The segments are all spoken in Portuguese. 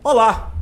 Olá,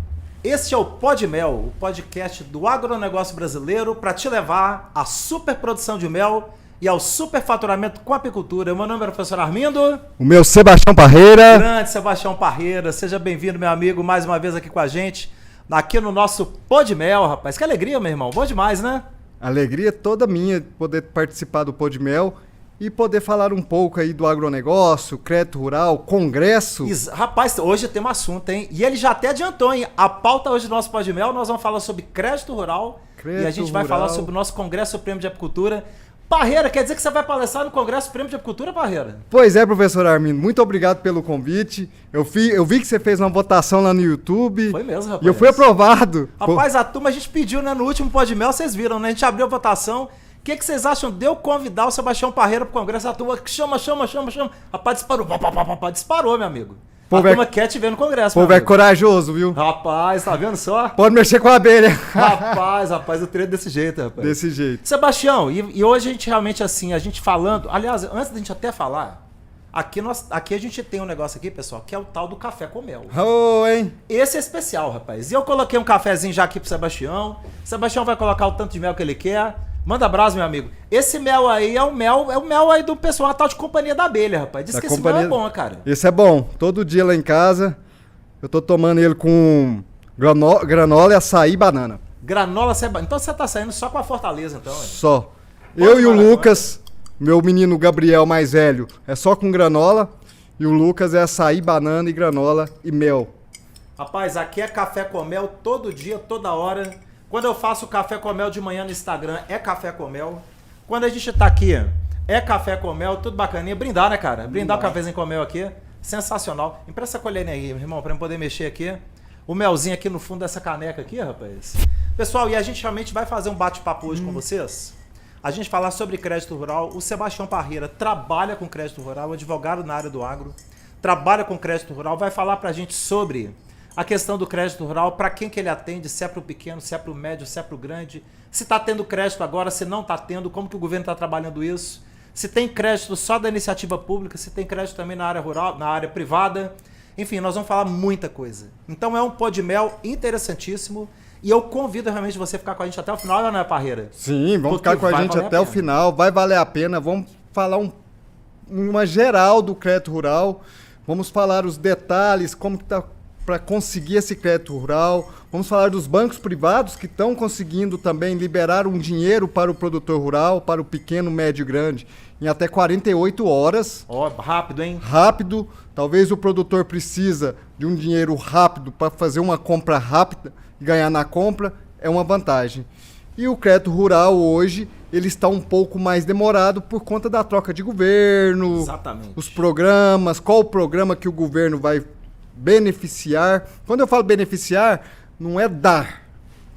este é o Pod Mel, o podcast do agronegócio brasileiro para te levar à superprodução de mel e ao superfaturamento com a apicultura. Meu nome é o professor Armindo. O meu Sebastião Parreira. Grande Sebastião Parreira, seja bem-vindo, meu amigo, mais uma vez aqui com a gente, aqui no nosso Pod Mel, rapaz. Que alegria, meu irmão, bom demais, né? Alegria toda minha de poder participar do Pod Mel e poder falar um pouco aí do agronegócio, crédito rural, congresso. Rapaz, hoje tem um assunto, hein? E ele já até adiantou, hein? A pauta hoje do nosso Pod Mel, nós vamos falar sobre crédito rural e a gente vai falar sobre o nosso Congresso Supremo de Apicultura. Parreira, quer dizer que você vai palestrar no Congresso Supremo de Apicultura, Parreira? Pois é, professor Armindo, muito obrigado pelo convite. Eu vi que você fez uma votação lá no YouTube. Foi mesmo, rapaz. E eu fui aprovado. Rapaz, a turma a gente pediu, né? No último Pod Mel, vocês viram, né? A gente abriu a votação. O que vocês acham de eu convidar o Sebastião Parreira pro Congresso? A turma chama. Rapaz, disparou. Disparou, meu amigo. A turma quer te ver no Congresso, meu amigo. O povo é corajoso, viu? Rapaz, tá vendo só? Pode mexer com a abelha. Rapaz, eu treino desse jeito, rapaz. Desse jeito. Sebastião, e hoje a gente realmente assim, a gente falando... Aliás, antes da gente até falar, aqui a gente tem um negócio aqui, pessoal, que é o tal do café com mel. Oh, hein? Esse é especial, rapaz. E eu coloquei um cafezinho já aqui pro Sebastião. O Sebastião vai colocar o tanto de mel que ele quer. Manda abraço, meu amigo. Esse mel aí é o mel aí do pessoal, a tal de Companhia da Abelha, rapaz. Diz que esse mel é bom, cara. Esse é bom. Todo dia lá em casa, eu tô tomando ele com granola, açaí e banana. Granola, açaí. Então você tá saindo só com a Fortaleza, então. Só. Eu e o Lucas, meu menino Gabriel mais velho, é só com granola. E o Lucas é açaí, banana e granola e mel. Rapaz, aqui é café com mel todo dia, toda hora. Quando eu faço café com mel de manhã no Instagram, é café com mel. Quando a gente tá aqui, é café com mel, tudo bacaninha. Brindar, né, cara? Brindar o cafezinho com mel aqui, sensacional. Empresta essa colherinha aí, irmão, pra eu poder mexer aqui. O melzinho aqui no fundo dessa caneca aqui, rapaz. Pessoal, e a gente realmente vai fazer um bate-papo hoje com vocês. A gente falar sobre crédito rural. O Sebastião Parreira trabalha com crédito rural, advogado na área do agro. Trabalha com crédito rural, vai falar pra gente sobre... a questão do crédito rural, para quem que ele atende, se é para o pequeno, se é para o médio, se é para o grande, se está tendo crédito agora, se não está tendo, como que o governo está trabalhando isso, se tem crédito só da iniciativa pública, se tem crédito também na área rural, na área privada, enfim, nós vamos falar muita coisa. Então é um Pod Mel interessantíssimo e eu convido realmente você a ficar com a gente até o final, né, Parreira? Sim, vamos ficar com a gente até o final, vai valer a pena, vamos falar uma geral do crédito rural, vamos falar os detalhes, como que está para conseguir esse crédito rural. Vamos falar dos bancos privados que estão conseguindo também liberar um dinheiro para o produtor rural, para o pequeno, médio e grande, em até 48 horas. Ó, rápido, hein? Rápido. Talvez o produtor precisa de um dinheiro rápido para fazer uma compra rápida e ganhar na compra, é uma vantagem. E o crédito rural hoje, ele está um pouco mais demorado por conta da troca de governo. Exatamente. Os programas, qual o programa que o governo vai beneficiar. Quando eu falo beneficiar, não é dar.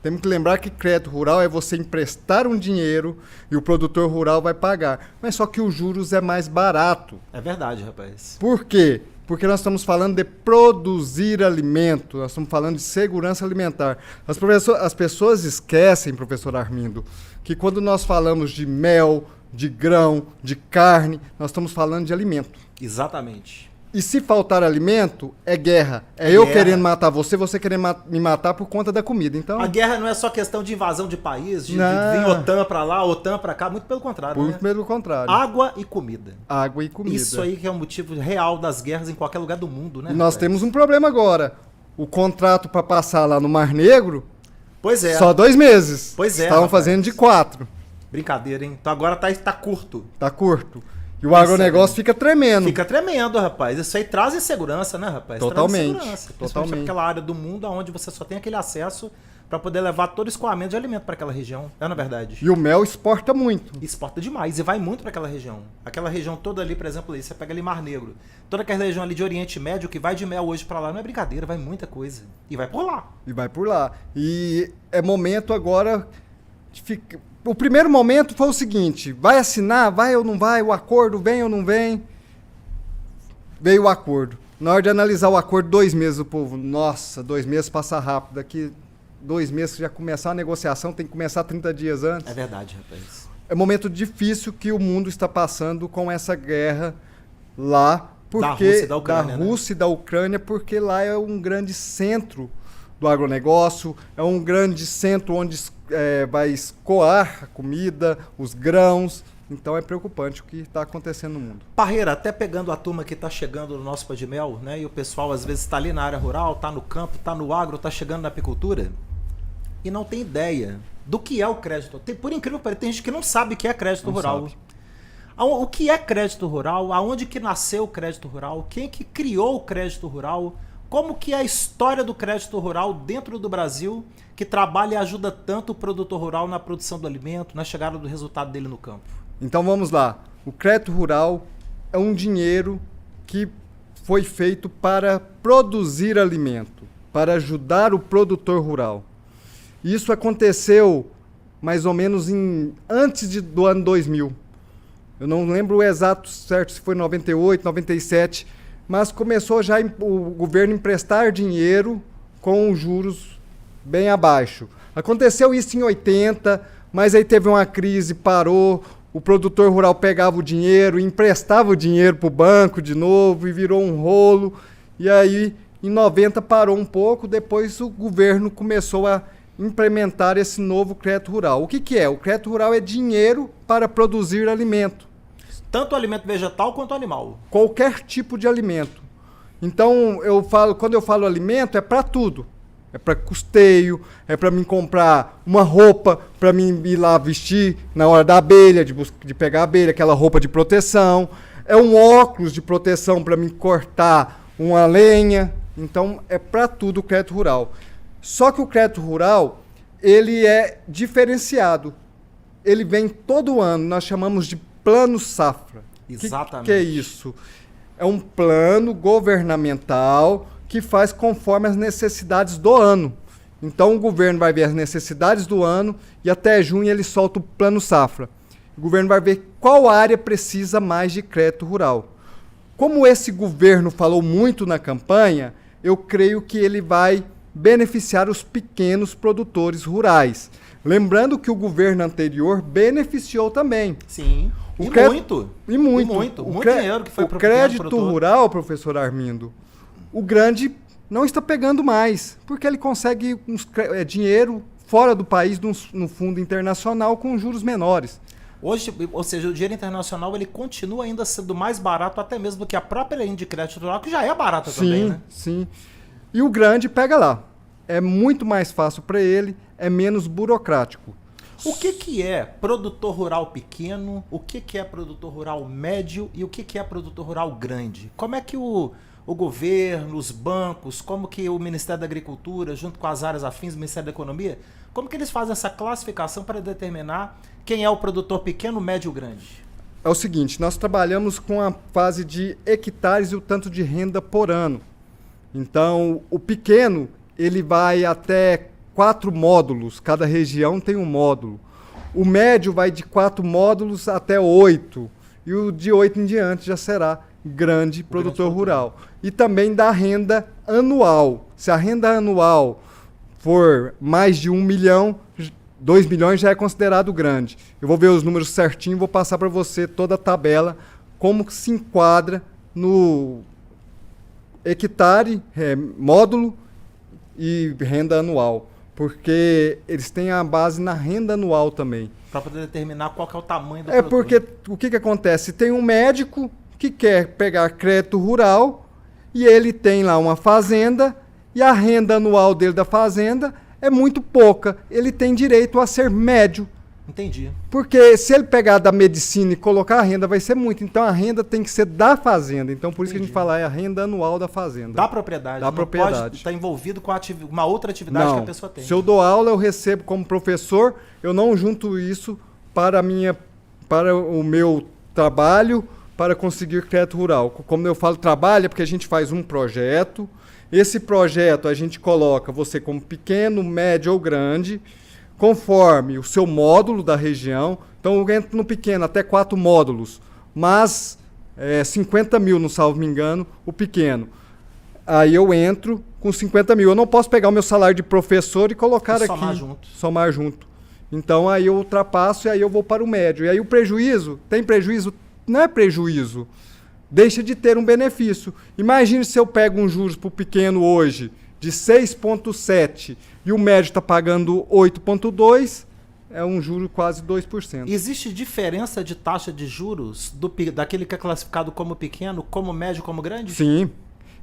Temos que lembrar que crédito rural é você emprestar um dinheiro e o produtor rural vai pagar. Mas só que os juros é mais barato. É verdade, rapaz. Por quê? Porque nós estamos falando de produzir alimento, nós estamos falando de segurança alimentar. As pessoas esquecem, professor Armindo, que quando nós falamos de mel, de grão, de carne, nós estamos falando de alimento. Exatamente. E se faltar alimento, é guerra. É eu querendo matar você, você querendo me matar por conta da comida. Então, a guerra não é só questão de invasão de país, de vir OTAN pra lá, OTAN pra cá, muito pelo contrário. Muito pelo contrário. Água e comida. Água e comida. Isso aí que é o motivo real das guerras em qualquer lugar do mundo, né? E nós temos um problema agora. O contrato para passar lá no Mar Negro, pois é. Só 2 meses. Pois é. Estavam fazendo de 4. Brincadeira, hein? Então agora tá curto. Tá curto. E o agronegócio fica tremendo. Fica tremendo, rapaz. Isso aí traz insegurança, né, rapaz? Totalmente. Principalmente aquela área do mundo onde você só tem aquele acesso para poder levar todo o escoamento de alimento para aquela região. É na verdade. E o mel exporta muito. Exporta demais e vai muito para aquela região. Aquela região toda ali, por exemplo, ali, você pega ali Mar Negro. Toda aquela região ali de Oriente Médio que vai de mel hoje para lá não é brincadeira, vai muita coisa. E vai por lá. E é momento agora de ficar... O primeiro momento foi o seguinte, vai assinar, vai ou não vai, o acordo vem ou não vem? Veio o acordo. Na hora de analisar o acordo, 2 meses, o povo, nossa, 2 meses passa rápido, daqui 2 meses já começar a negociação, tem que começar 30 dias antes. É verdade, rapaz. É um momento difícil que o mundo está passando com essa guerra lá porque da Rússia e da Ucrânia, porque lá é um grande centro do agronegócio, é um grande centro onde vai escoar a comida, os grãos. Então é preocupante o que está acontecendo no mundo. Parreira, até pegando a turma que está chegando no nosso Pé de Mel, né? E o pessoal às vezes está ali na área rural, está no campo, está no agro, está chegando na apicultura e não tem ideia do que é o crédito. Por incrível que pareça, tem gente que não sabe o que é crédito rural. O que é crédito rural? Aonde que nasceu o crédito rural? Quem que criou o crédito rural? Como que é a história do crédito rural dentro do Brasil, que trabalha e ajuda tanto o produtor rural na produção do alimento, na chegada do resultado dele no campo? Então vamos lá. O crédito rural é um dinheiro que foi feito para produzir alimento, para ajudar o produtor rural. Isso aconteceu mais ou menos antes do ano 2000. Eu não lembro o exato certo se foi 98, 97, mas começou já o governo emprestar dinheiro com juros bem abaixo. Aconteceu isso em 80, mas aí teve uma crise, parou, o produtor rural pegava o dinheiro, emprestava o dinheiro para o banco de novo e virou um rolo. E aí, em 90 parou um pouco, depois o governo começou a implementar esse novo crédito rural. O que é? O crédito rural é dinheiro para produzir alimento. Tanto alimento vegetal quanto animal. Qualquer tipo de alimento. Então, quando eu falo alimento, é para tudo. É para custeio, é para mim comprar uma roupa, para mim ir lá vestir na hora da abelha, de pegar a abelha, aquela roupa de proteção. É um óculos de proteção para mim cortar uma lenha. Então, é para tudo o crédito rural. Só que o crédito rural, ele é diferenciado. Ele vem todo ano, nós chamamos de plano safra. Exatamente. Que é isso? É um plano governamental que faz conforme as necessidades do ano. Então o governo vai ver as necessidades do ano e até junho ele solta o plano safra. O governo vai ver qual área precisa mais de crédito rural. Como esse governo falou muito na campanha, eu creio que ele vai beneficiar os pequenos produtores rurais. Lembrando que o governo anterior beneficiou também. Sim. Muito. Muito dinheiro que foi para o crédito rural, professor Armindo, o grande não está pegando mais, porque ele consegue dinheiro fora do país, no fundo internacional, com juros menores. Hoje, ou seja, o dinheiro internacional ele continua ainda sendo mais barato até mesmo do que a própria linha de crédito rural, que já é barata também, né? Sim. E o grande pega lá. É muito mais fácil para ele, é menos burocrático. O que é produtor rural pequeno, o que é produtor rural médio e o que é produtor rural grande? Como é que o governo, os bancos, como que o Ministério da Agricultura, junto com as áreas afins do Ministério da Economia, como que eles fazem essa classificação para determinar quem é o produtor pequeno, médio ou grande? É o seguinte, nós trabalhamos com a fase de hectares e o tanto de renda por ano. Então, o pequeno, ele vai até 4 módulos, cada região tem um módulo. O médio vai de 4 módulos até 8, e o de 8 em diante já será grande produtor rural. E também da renda anual. Se a renda anual for mais de 1 milhão, 2 milhões já é considerado grande. Eu vou ver os números certinho, vou passar para você toda a tabela, como que se enquadra no hectare, módulo e renda anual. Porque eles têm a base na renda anual também. Para poder determinar qual que é o tamanho do produtor. Porque o que acontece? Tem um médico que quer pegar crédito rural e ele tem lá uma fazenda e a renda anual dele da fazenda é muito pouca. Ele tem direito a ser médio. Entendi. Porque se ele pegar da medicina e colocar a renda, vai ser muito. Então a renda tem que ser da fazenda. Então por isso que a gente fala é a renda anual da fazenda. Da propriedade. Da propriedade. Pode estar envolvido com uma outra atividade que a pessoa tem. Se eu dou aula, eu recebo como professor, eu não junto isso para o meu trabalho, para conseguir crédito rural. Como eu falo trabalho, é porque a gente faz um projeto. Esse projeto a gente coloca você como pequeno, médio ou grande, conforme o seu módulo da região. Então eu entro no pequeno, até 4 módulos, mas 50 mil, não salvo me engano, o pequeno. Aí eu entro com 50 mil. Eu não posso pegar o meu salário de professor e colocar aqui. Somar junto. Então aí eu ultrapasso e aí eu vou para o médio. E aí o prejuízo, tem prejuízo? Não é prejuízo deixa de ter um benefício. Imagine se eu pego um juros para o pequeno hoje de 6,7 e o médio está pagando 8,2, é um juro quase 2%. Existe diferença de taxa de juros daquele que é classificado como pequeno, como médio, como grande? Sim,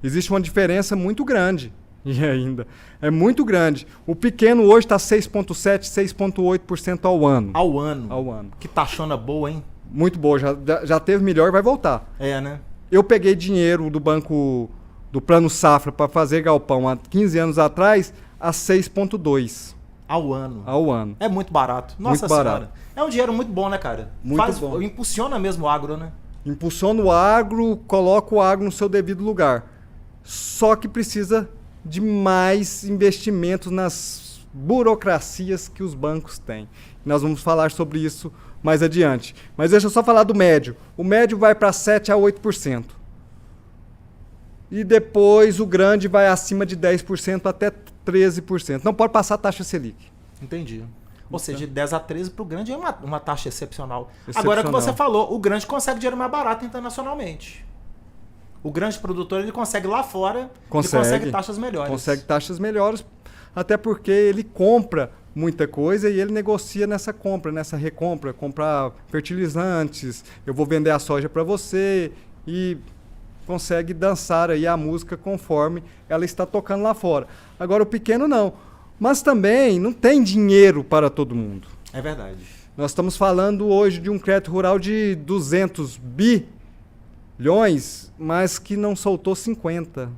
existe uma diferença muito grande. E ainda, é muito grande. O pequeno hoje está 6,7%, 6,8% ao ano. Ao ano? Ao ano. Que taxona boa, hein? Muito boa, já teve melhor e vai voltar. É, né? Eu peguei dinheiro do banco, do Plano Safra, para fazer galpão há 15 anos atrás, a 6,2%. Ao ano? Ao ano. É muito barato. Nossa muito Senhora. barato. É um dinheiro muito bom, né, cara? Muito bom. Impulsiona mesmo o agro, né? Impulsiona o agro, coloca o agro no seu devido lugar. Só que precisa de mais investimentos nas burocracias que os bancos têm. Nós vamos falar sobre isso mais adiante. Mas deixa eu só falar do médio. O médio vai para 7% a 8%. E depois o grande vai acima de 10% até 13%. Não pode passar a taxa Selic. Entendi. Ou seja, de 10 a 13 para o grande é uma taxa excepcional. Excepcional. Agora que você falou, o grande consegue dinheiro mais barato internacionalmente. O grande produtor ele consegue lá fora, ele consegue taxas melhores. Consegue taxas melhores, até porque ele compra muita coisa e ele negocia nessa compra, nessa recompra, comprar fertilizantes, eu vou vender a soja para você e consegue dançar aí a música conforme ela está tocando lá fora. Agora o pequeno não, mas também não tem dinheiro para todo mundo. É verdade. Nós estamos falando hoje de um crédito rural de 200 bilhões, mas que não soltou 50,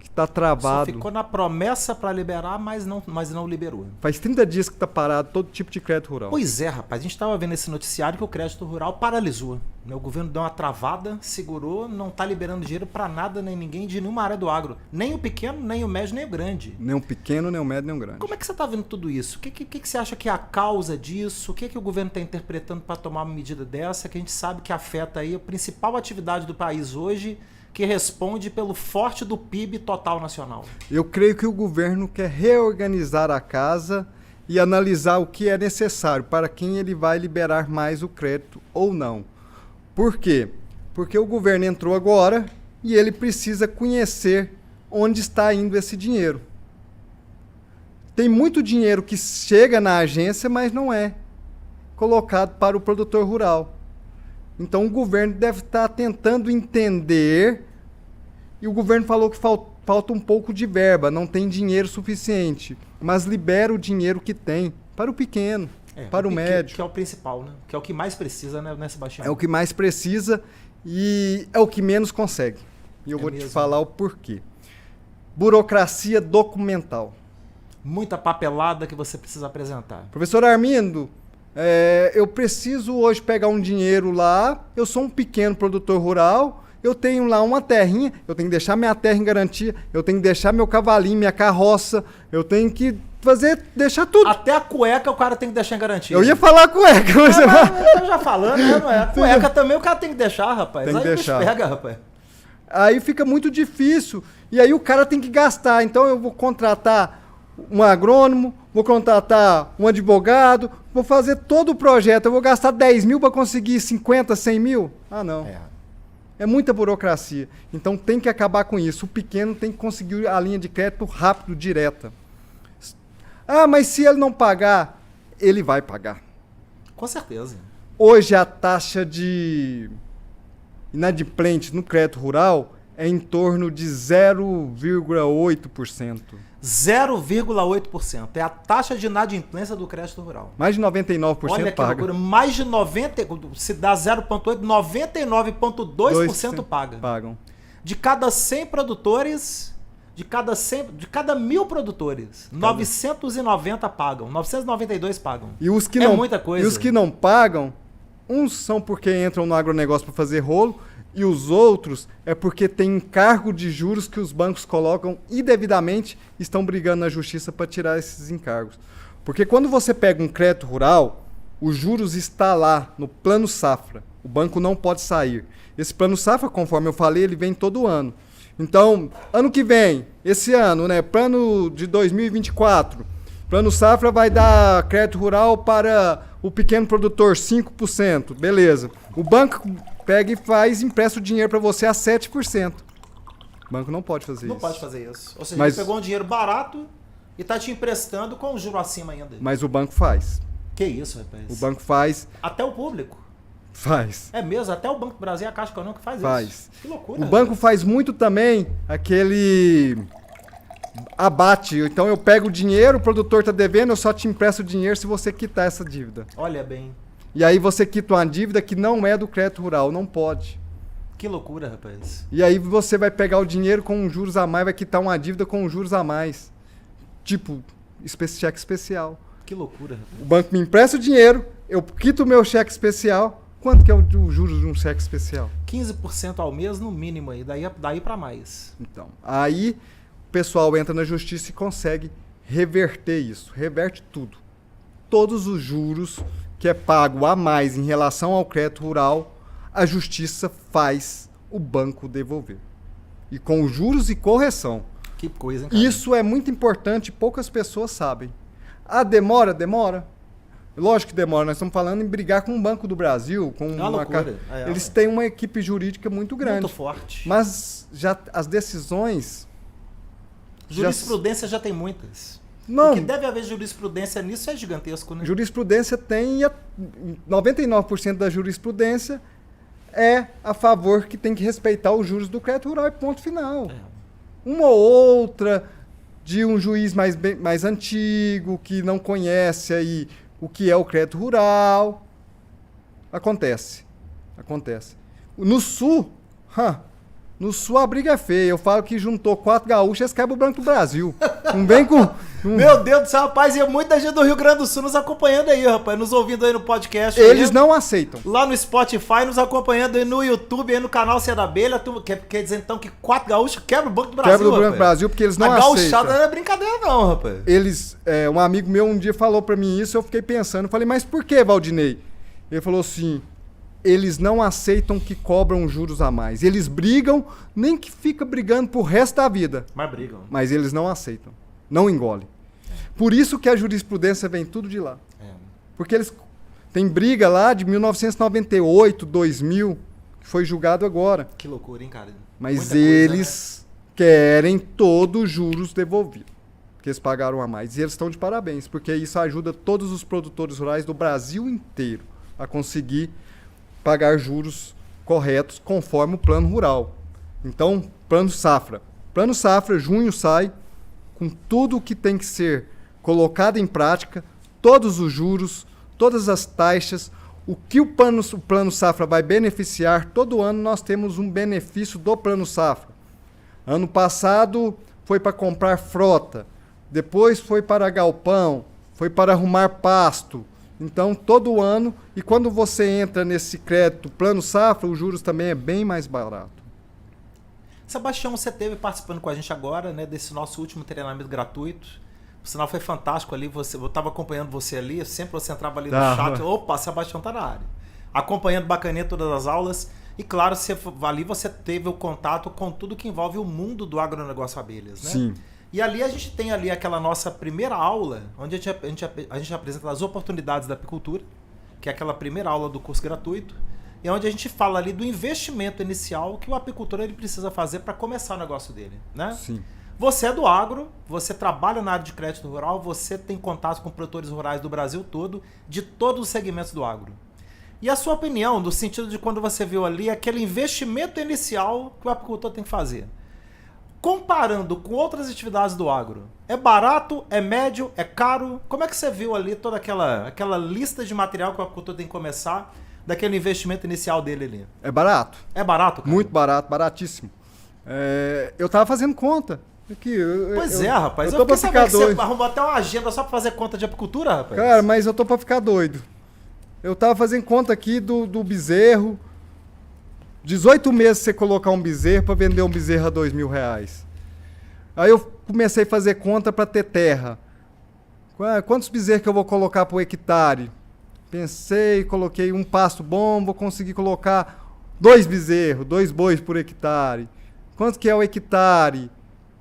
que está travado. Só ficou na promessa para liberar, mas não liberou. Faz 30 dias que está parado todo tipo de crédito rural. Pois é, rapaz. A gente estava vendo esse noticiário que o crédito rural paralisou. Né? O governo deu uma travada, segurou, não está liberando dinheiro para nada, nem ninguém de nenhuma área do agro. Nem o pequeno, nem o médio, nem o grande. Nem o pequeno, nem o médio, nem o grande. Como é que você está vendo tudo isso? O que você acha que é a causa disso? O que o governo está interpretando para tomar uma medida dessa, que a gente sabe que afeta aí a principal atividade do país hoje, que responde pelo forte do PIB total nacional? Eu creio que o governo quer reorganizar a casa e analisar o que é necessário, para quem ele vai liberar mais o crédito ou não. Por quê? Porque o governo entrou agora e ele precisa conhecer onde está indo esse dinheiro. Tem muito dinheiro que chega na agência, mas não é colocado para o produtor rural. Então o governo deve estar tentando entender, e o governo falou que falta um pouco de verba, não tem dinheiro suficiente, mas libera o dinheiro que tem para o pequeno, para o médio. Que é o principal, né? Que é o que mais precisa, né, Sebastião? É o que mais precisa e é o que menos consegue. E eu vou te falar o porquê. Burocracia documental. Muita papelada que você precisa apresentar. Professor Armindo, eu preciso hoje pegar um dinheiro lá, eu sou um pequeno produtor rural, eu tenho lá uma terrinha, eu tenho que deixar minha terra em garantia, eu tenho que deixar meu cavalinho, minha carroça, eu tenho que deixar tudo. Até a cueca o cara tem que deixar em garantia. Eu ia falar cueca, mas... eu tô já falando, né? Não é? A cueca também o cara tem que deixar, rapaz. Tem que deixar. Pega, rapaz. Aí fica muito difícil, e aí o cara tem que gastar, então eu vou contratar um agrônomo, vou contratar um advogado, vou fazer todo o projeto, eu vou gastar 10 mil para conseguir 50, 100 mil? Ah, não. É muita burocracia. Então tem que acabar com isso. O pequeno tem que conseguir a linha de crédito rápido, direta. Ah, mas se ele não pagar, ele vai pagar. Com certeza. Hoje a taxa de inadimplente no crédito rural é em torno de 0,8%. 0,8%. É a taxa de inadimplência do crédito rural. Mais de 99% Olha que paga. loucura. Mais de 90%, se dá 0,8%, 99,2% paga. Pagam. De cada 100 produtores, de cada 1.000 produtores, 990 pagam. 992 pagam. E os que muita coisa. E os que não pagam, uns são porque entram no agronegócio para fazer rolo, e os outros é porque tem encargo de juros que os bancos colocam indevidamente e estão brigando na justiça para tirar esses encargos. Porque quando você pega um crédito rural, os juros está lá no plano safra. O banco não pode sair. Esse plano safra, conforme eu falei, ele vem todo ano. Então, ano que vem, esse ano, né, plano de 2024, Plano Safra vai dar crédito rural para o pequeno produtor 5%, beleza. O banco pega e empresta o dinheiro para você a 7%. O banco não pode fazer isso. Não pode fazer isso. Ou seja, ele pegou um dinheiro barato e está te emprestando com o juro acima ainda. Mas o banco faz. Que isso, rapaz? O banco faz. Até o público. Faz. É mesmo? Até o Banco do Brasil e a Caixa Econômica faz isso. Que loucura. O banco faz muito também aquele abate. Então eu pego o dinheiro, o produtor está devendo, eu só te empresto o dinheiro se você quitar essa dívida. Olha bem. E aí você quita uma dívida que não é do crédito rural, não pode. Que loucura, rapaz. E aí você vai pegar o dinheiro com juros a mais, vai quitar uma dívida com juros a mais. Tipo, cheque especial. Que loucura, rapaz. O banco me empresta o dinheiro, eu quito o meu cheque especial. Quanto que é o juros de um cheque especial? 15% ao mês no mínimo aí, daí para mais. Então, aí o pessoal entra na justiça e consegue reverter isso, reverte tudo. Todos os juros que é pago a mais em relação ao crédito rural, a justiça faz o banco devolver. E com juros e correção. Que coisa, hein, cara? Isso é muito importante, poucas pessoas sabem. Ah, demora? Demora. Lógico que demora, nós estamos falando em brigar com o Banco do Brasil, com eles têm uma equipe jurídica muito grande. Muito forte. Mas já as decisões... Jurisprudência já tem muitas. Não. O que deve haver jurisprudência nisso é gigantesco, né? Jurisprudência tem... 99% da jurisprudência é a favor que tem que respeitar os juros do crédito rural e ponto final. Uma ou outra de um juiz mais antigo, que não conhece aí o que é o crédito rural. Acontece. No Sul a briga é feia. Eu falo que juntou 4 gaúchos e quebra o Banco do Brasil. Não vem com... Meu Deus do céu, rapaz, e muita gente do Rio Grande do Sul nos acompanhando aí, rapaz, nos ouvindo aí no podcast. Eles aí, não aceitam. Lá no Spotify, nos acompanhando aí no YouTube, aí no canal Cê da Abelha. Quer dizer então que 4 gaúchos quebra o Banco do Brasil, Quebra o Banco do Brasil porque eles não aceitam. A gauchada não é brincadeira não, rapaz. Um amigo meu um dia falou pra mim isso, eu fiquei pensando. Eu falei, mas por que, Valdinei? Ele falou assim... Eles não aceitam que cobram juros a mais. Eles brigam, nem que fica brigando pro resto da vida. Mas brigam. Mas eles não aceitam. Não engolem. Por isso que a jurisprudência vem tudo de lá. Porque eles têm briga lá de 1998, 2000, que foi julgado agora. Que loucura, hein, cara? Mas muita eles querem todos os juros devolvidos. Que eles pagaram a mais. E eles estão de parabéns, porque isso ajuda todos os produtores rurais do Brasil inteiro a conseguir pagar juros corretos conforme o plano rural. Então, plano safra. Plano safra, junho sai com tudo o que tem que ser colocado em prática, todos os juros, todas as taxas, o que o plano safra vai beneficiar. Todo ano nós temos um benefício do plano safra. Ano passado foi para comprar frota, depois foi para galpão, foi para arrumar pasto. Então, todo ano, e quando você entra nesse crédito plano safra, os juros também é bem mais barato. Sebastião, você esteve participando com a gente agora, né, desse nosso último treinamento gratuito. O sinal foi fantástico ali, eu estava acompanhando você ali, sempre você entrava ali no chat, opa, Sebastião tá na área. Acompanhando bacaninha todas as aulas, e claro, ali você teve o contato com tudo que envolve o mundo do agronegócio abelhas, né? Sim. E ali a gente tem ali aquela nossa primeira aula, onde a gente apresenta as oportunidades da apicultura, que é aquela primeira aula do curso gratuito, e onde a gente fala ali do investimento inicial que o apicultor ele precisa fazer para começar o negócio dele, né? Sim. Você é do agro, você trabalha na área de crédito rural, você tem contato com produtores rurais do Brasil todo, de todos os segmentos do agro. E a sua opinião, no sentido de quando você viu ali aquele investimento inicial que o apicultor tem que fazer? Comparando com outras atividades do agro, é barato, é médio, é caro? Como é que você viu ali toda aquela lista de material que o apicultor tem que começar, daquele investimento inicial dele ali? É barato. É barato, cara? Muito barato, baratíssimo. Eu tava fazendo conta. Aqui, rapaz. Eu tô pra ficar doido. Você arrumou até uma agenda só pra fazer conta de apicultura, rapaz? Cara, mas eu tô pra ficar doido. Eu tava fazendo conta aqui do bezerro. 18 meses você colocar um bezerro para vender um bezerro a R$2.000. Aí eu comecei a fazer conta para ter terra. Quantos bezerros que eu vou colocar por hectare? Pensei, coloquei um pasto bom, vou conseguir colocar 2 bezerros, 2 bois por hectare. Quanto que é o hectare?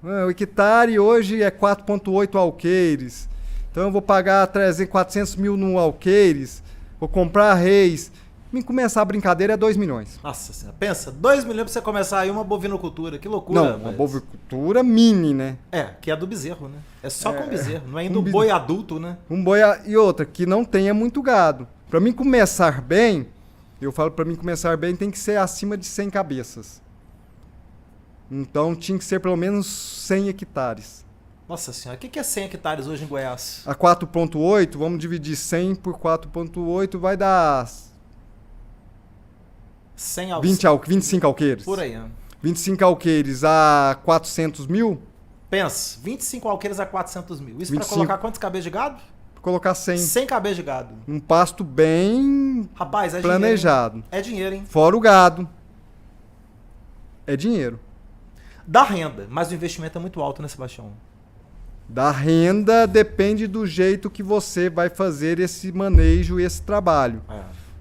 O hectare hoje é 4,8 alqueires. Então eu vou pagar 300, 400 mil no alqueires, vou comprar reis. Me começar a brincadeira é 2 milhões. Nossa senhora, pensa, 2 milhões pra você começar aí uma bovinocultura, que loucura. Não, uma bovinocultura mini, né? Que é do bezerro, né? É só com bezerro, não é ainda um boi adulto, né? Um boi e outra, que não tenha muito gado. Pra mim começar bem, eu falo pra mim começar bem tem que ser acima de 100 cabeças. Então tinha que ser pelo menos 100 hectares. Nossa senhora, o que é 100 hectares hoje em Goiás? A 4,8, vamos dividir 100 por 4,8, vai dar 25 alqueires. Por aí. 25 alqueires a 400 mil? Pensa, 25 alqueires a 400 mil. Isso 25. pra colocar quantos cabeças de gado? Colocar 100. 100 cabeças de gado. Um pasto bem Rapaz, planejado. Dinheiro, é dinheiro, hein? Fora o gado. É dinheiro. Dá renda, mas o investimento é muito alto, né, Sebastião? Da renda depende do jeito que você vai fazer esse manejo e esse trabalho.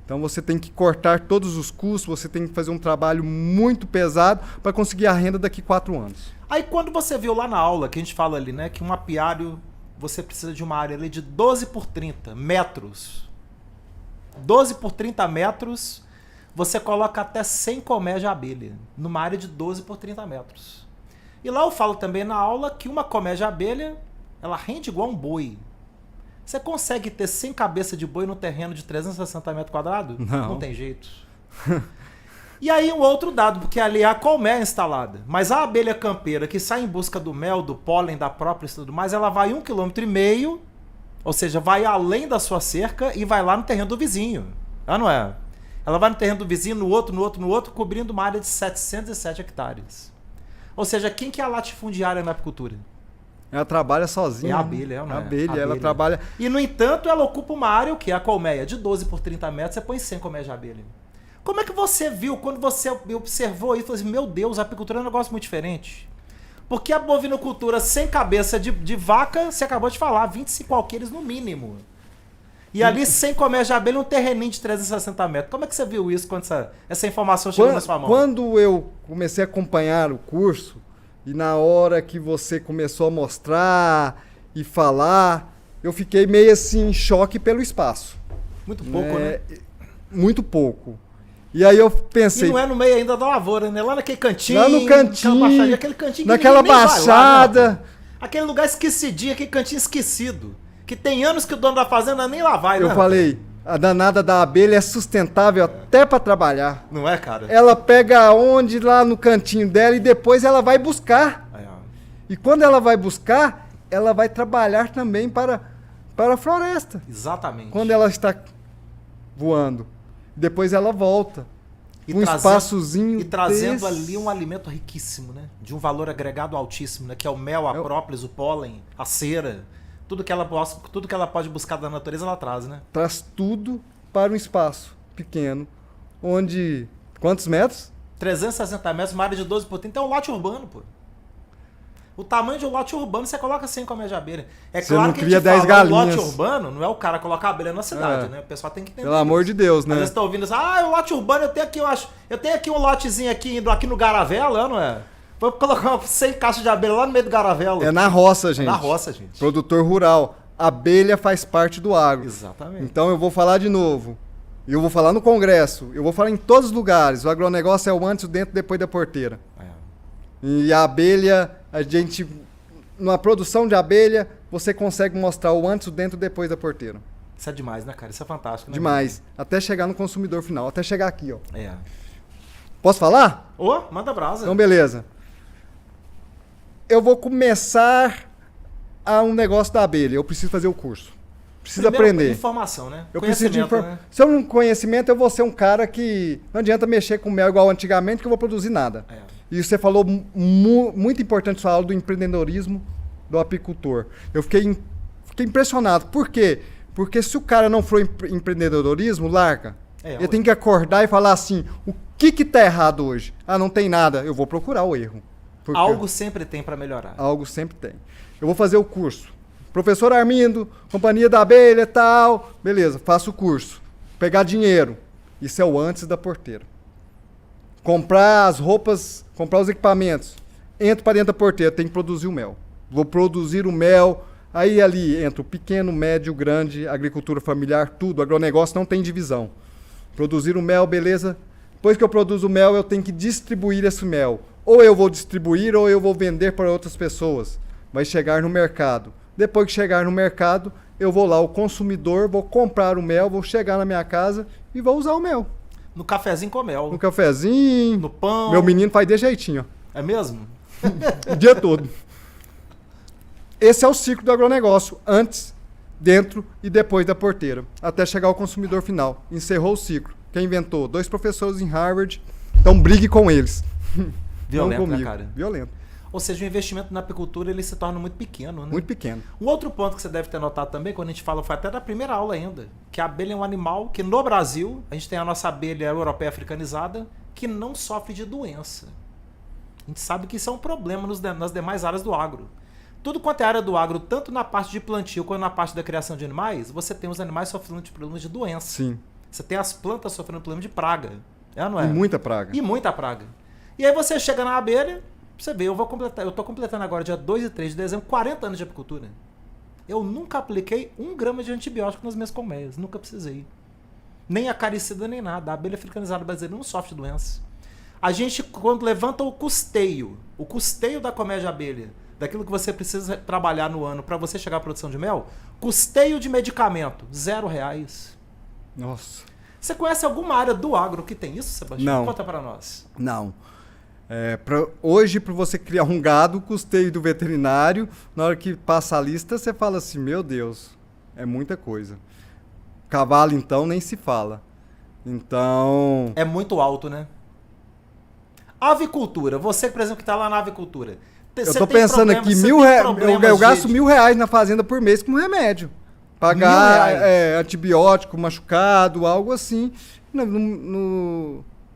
Então você tem que cortar todos os custos, você tem que fazer um trabalho muito pesado para conseguir a renda daqui 4 anos. Aí quando você viu lá na aula, que a gente fala ali, né, que um apiário, você precisa de uma área ali de 12 por 30 metros. 12 por 30 metros, você coloca até 100 colmeias de abelha, numa área de 12 por 30 metros. E lá eu falo também na aula que uma colmeia de abelha, ela rende igual um boi. Você consegue ter 100 cabeças de boi no terreno de 360 metros quadrados? Não tem jeito. E aí um outro dado, porque ali é a colmeia instalada. Mas a abelha campeira que sai em busca do mel, do pólen, da própria e tudo mais, ela vai 1,5 km, ou seja, vai além da sua cerca e vai lá no terreno do vizinho. Não é? Ela vai no terreno do vizinho, no outro, cobrindo uma área de 707 hectares. Ou seja, quem que é a latifundiária na apicultura? Ela trabalha sozinha. É a abelha, não é? A abelha, ela trabalha... E, no entanto, ela ocupa uma área, o que? A colmeia, de 12 por 30 metros, você põe 100 colmeias de abelha. Como é que você viu, quando você observou isso, falou assim, meu Deus, a apicultura é um negócio muito diferente? Porque a bovinocultura sem cabeça de vaca, você acabou de falar, 25 alqueires no mínimo. E ali 100 colmeias de abelha, um terreninho de 360 metros. Como é que você viu isso quando essa informação chegou na sua mão? Quando eu comecei a acompanhar o curso, e na hora que você começou a mostrar e falar, eu fiquei meio assim em choque pelo espaço. Muito pouco, né? Muito pouco. E aí eu pensei... E não é no meio ainda da lavoura, né? Lá naquele cantinho... Lá no cantinho, aquele cantinho naquela baixada... Lá, aquele lugar esquecidinho, aquele cantinho esquecido. Que tem anos que o dono da fazenda nem lá vai, né? Eu falei, a danada da abelha é sustentável até para trabalhar. Não é, cara? Ela pega onde lá no cantinho dela e depois ela vai buscar. E quando ela vai buscar, ela vai trabalhar também para a floresta. Exatamente. Quando ela está voando. Depois ela volta. Um espaçozinho. E trazendo ali um alimento riquíssimo, né? De um valor agregado altíssimo, né? Que é o mel, a própolis, o pólen, a cera. Tudo que ela pode buscar da natureza, ela traz, né? Traz tudo para um espaço pequeno. Onde... Quantos metros? 360 metros, uma área de 12 por 30. É um lote urbano, pô. O tamanho de um lote urbano, você coloca 100 colmeias de abelha. É você claro não que cria a gente 10 fala galinhas. lote urbano, não é o cara colocar abelha na cidade, né? O pessoal tem que entender. Pelo amor de Deus, né? Às vezes você tá ouvindo assim, o lote urbano, eu tenho aqui um lotezinho aqui no Garavela, não é? Vou colocar 100 caixas de abelha lá no meio do Garavela. É na roça, gente. Na roça, gente. Produtor rural. Abelha faz parte do agro. Exatamente. Então eu vou falar de novo. Eu vou falar no congresso. Eu vou falar em todos os lugares. O agronegócio é o antes, o dentro, depois da porteira. E a abelha, a gente... Na produção de abelha, você consegue mostrar o antes, o dentro, depois da porteira. Isso é demais, né, cara? Isso é fantástico, né? Demais. Até chegar no consumidor final. Até chegar aqui, ó. Posso falar? Manda brasa. Então, beleza. Eu vou começar a um negócio da abelha. Eu preciso fazer o curso. Preciso aprender. Informação, né? Eu preciso de informação. Se eu não conhecimento, eu vou ser um cara que... Não adianta mexer com mel igual antigamente, que eu vou produzir nada. E você falou muito importante sua aula do empreendedorismo do apicultor. Eu fiquei impressionado. Por quê? Porque se o cara não for empreendedorismo, larga. Ele tem que acordar e falar assim, o que tá errado hoje? Não tem nada. Eu vou procurar o erro. Algo sempre tem para melhorar. Algo sempre tem. Eu vou fazer o curso. Professor Armindo, Companhia da Abelha, tal. Beleza, faço o curso. Pegar dinheiro. Isso é o antes da porteira. Comprar as roupas, comprar os equipamentos. Entro para dentro da porteira, tem que produzir o mel. Vou produzir o mel Aí ali entra o pequeno, médio, grande, agricultura familiar, tudo. Agronegócio não tem divisão. Produzir o mel, beleza. Depois que eu produzo o mel, eu tenho que distribuir esse mel. Ou eu vou distribuir ou eu vou vender para outras pessoas. Vai chegar no mercado. Depois que chegar no mercado, eu vou lá, o consumidor, vou comprar o mel, vou chegar na minha casa e vou usar o mel. No cafezinho com mel. No cafezinho. No pão. Meu menino faz de jeitinho, ó. É mesmo? O dia todo. Esse é o ciclo do agronegócio, antes, dentro e depois da porteira, até chegar ao consumidor final. Encerrou o ciclo. Quem inventou? 2 professores em Harvard, então brigue com eles. Violento, né, cara? Violento. Ou seja, o investimento na apicultura ele se torna muito pequeno, né? Muito pequeno. Um outro ponto que você deve ter notado também, quando a gente fala, foi até da primeira aula ainda, que a abelha é um animal que no Brasil, a gente tem a nossa abelha europeia africanizada, que não sofre de doença. A gente sabe que isso é um problema nas demais áreas do agro. Tudo quanto é área do agro, tanto na parte de plantio quanto na parte da criação de animais, você tem os animais sofrendo de problemas de doença. Sim. Você tem as plantas sofrendo problema de praga. É ou não é? E muita praga. E muita praga. E aí você chega na abelha, você vê, eu tô completando agora, dia 2 e 3 de dezembro, 40 anos de apicultura. Eu nunca apliquei 1 grama de antibiótico nas minhas colmeias. Nunca precisei. Nem acaricida, nem nada. A abelha africanizada brasileira não sofre de doença. A gente, quando levanta o custeio da colmeia de abelha, daquilo que você precisa trabalhar no ano para você chegar à produção de mel, custeio de medicamento, R$0. Nossa. Você conhece alguma área do agro que tem isso, Sebastião? Não. Conta para nós. Não. Hoje, para você criar um gado, custeio do veterinário, na hora que passa a lista, você fala assim, meu Deus, é muita coisa. Cavalo, então, nem se fala. Então... É muito alto, né? Avicultura. Você, por exemplo, que está lá na avicultura. Eu tô pensando aqui, eu gasto R$1.000 na fazenda por mês com remédio. Pagar antibiótico, machucado, algo assim.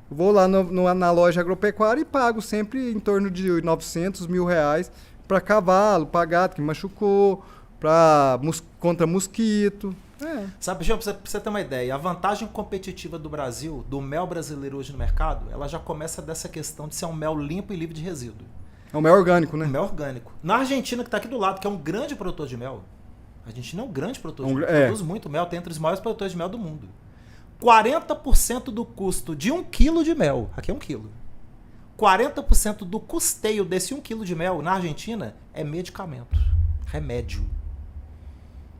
Vou lá na loja agropecuária e pago sempre em torno de R$900, R$1.000 para cavalo, para gato que machucou, contra mosquito. Sabe, João, pra você ter uma ideia, a vantagem competitiva do Brasil, do mel brasileiro hoje no mercado, ela já começa dessa questão de ser um mel limpo e livre de resíduo. É um mel orgânico, né? Um mel orgânico. Na Argentina, que está aqui do lado, que é um grande produtor de mel, a Argentina é um grande produtor de mel, produz muito mel, tem entre os maiores produtores de mel do mundo. 40% do custo de 1 quilo de mel, aqui é 1 quilo, 40% do custeio desse 1 quilo de mel na Argentina é medicamento, remédio.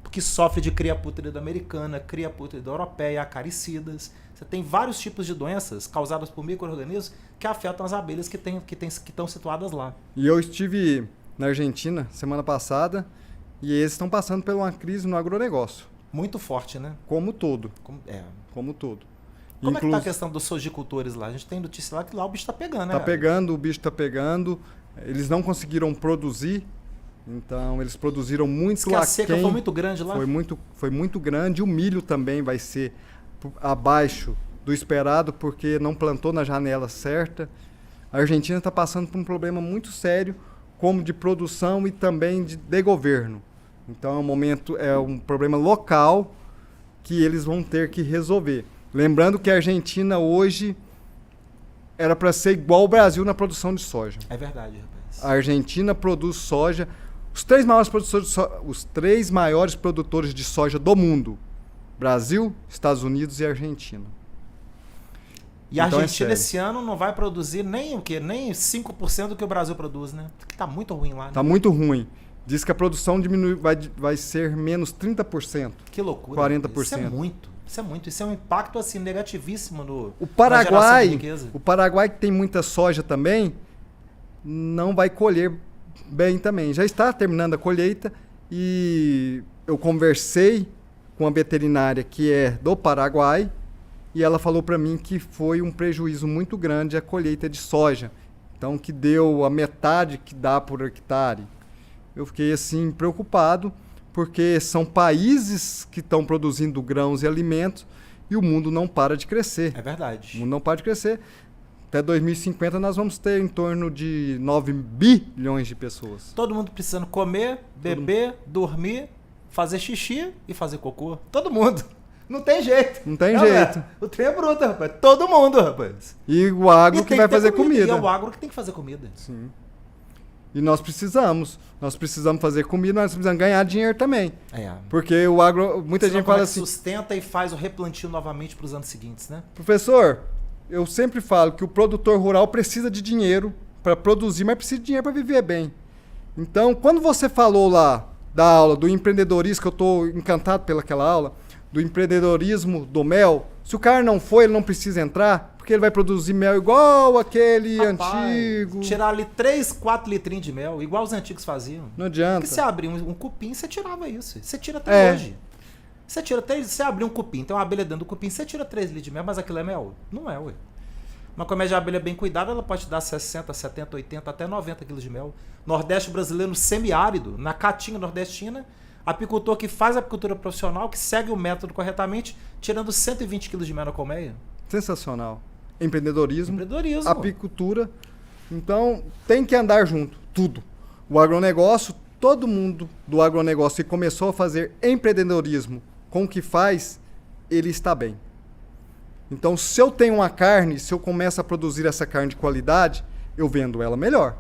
Porque sofre de cria pútrida americana, cria pútrida europeia, acaricidas. Você tem vários tipos de doenças causadas por micro-organismos que afetam as abelhas que estão situadas lá. E eu estive na Argentina semana passada e eles estão passando por uma crise no agronegócio. Muito forte, né? Como todo. Como todo. Como é que tá a questão dos sojicultores lá? A gente tem notícia lá que lá o bicho está pegando, né? Tá pegando, o bicho está pegando. Eles não conseguiram produzir. Então, eles produziram muito aquém. A seca foi muito grande lá? Foi muito grande. O milho também vai ser abaixo do esperado, porque não plantou na janela certa. A Argentina está passando por um problema muito sério, como de produção e também de governo. Então, é um problema local que eles vão ter que resolver. Lembrando que a Argentina hoje era para ser igual ao Brasil na produção de soja. É verdade, rapaz. A Argentina produz soja. Os 3 maiores produtores de soja do mundo: Brasil, Estados Unidos e Argentina. E a Argentina esse ano não vai produzir nem 5% do que o Brasil produz, né? Tá muito ruim lá, né? Tá muito ruim. Diz que a produção vai ser menos 30%. Que loucura. 40%. Isso é muito. Isso é um impacto assim negativíssimo na geração de riqueza. O Paraguai, que tem muita soja também, não vai colher bem também. Já está terminando a colheita e eu conversei com a veterinária que é do Paraguai e ela falou para mim que foi um prejuízo muito grande a colheita de soja. Então, que deu a metade que dá por hectare. Eu fiquei assim preocupado, porque são países que estão produzindo grãos e alimentos e o mundo não para de crescer. É verdade. O mundo não para de crescer. Até 2050 nós vamos ter em torno de 9 bilhões de pessoas. Todo mundo precisando comer, beber, dormir, fazer xixi e fazer cocô. Todo mundo. Não tem jeito. Não tem jeito. O trem é bruto, rapaz. Todo mundo, rapaz. E o agro que vai fazer comida. E é o agro que tem que fazer comida. Sim. E nós precisamos fazer comida, nós precisamos ganhar dinheiro também. É. Porque o agro, muita gente fala assim... sustenta e faz o replantio novamente para os anos seguintes, né? Professor, eu sempre falo que o produtor rural precisa de dinheiro para produzir, mas precisa de dinheiro para viver bem. Então, quando você falou lá da aula do empreendedorismo, que eu estou encantado pelaquela aula, do empreendedorismo do mel, se o cara não for, ele não precisa entrar, porque ele vai produzir mel igual aquele antigo. Tirar ali 3, 4 litrinhos de mel, igual os antigos faziam. Não adianta. Porque você abria um cupim, você tirava isso. Você tira até hoje. Você abre um cupim, tem uma abelha dentro do cupim, você tira 3 litros de mel, mas aquilo é mel? Não é, ué. Uma colmeia de abelha bem cuidada, ela pode dar 60, 70, 80, até 90 quilos de mel. Nordeste brasileiro semiárido, na caatinga nordestina, apicultor que faz apicultura profissional, que segue o método corretamente, tirando 120 quilos de mel na colmeia. Sensacional. Empreendedorismo, apicultura. Então, tem que andar junto, tudo. O agronegócio, todo mundo do agronegócio que começou a fazer empreendedorismo com o que faz, ele está bem. Então, se eu tenho uma carne, se eu começo a produzir essa carne de qualidade, eu vendo ela melhor.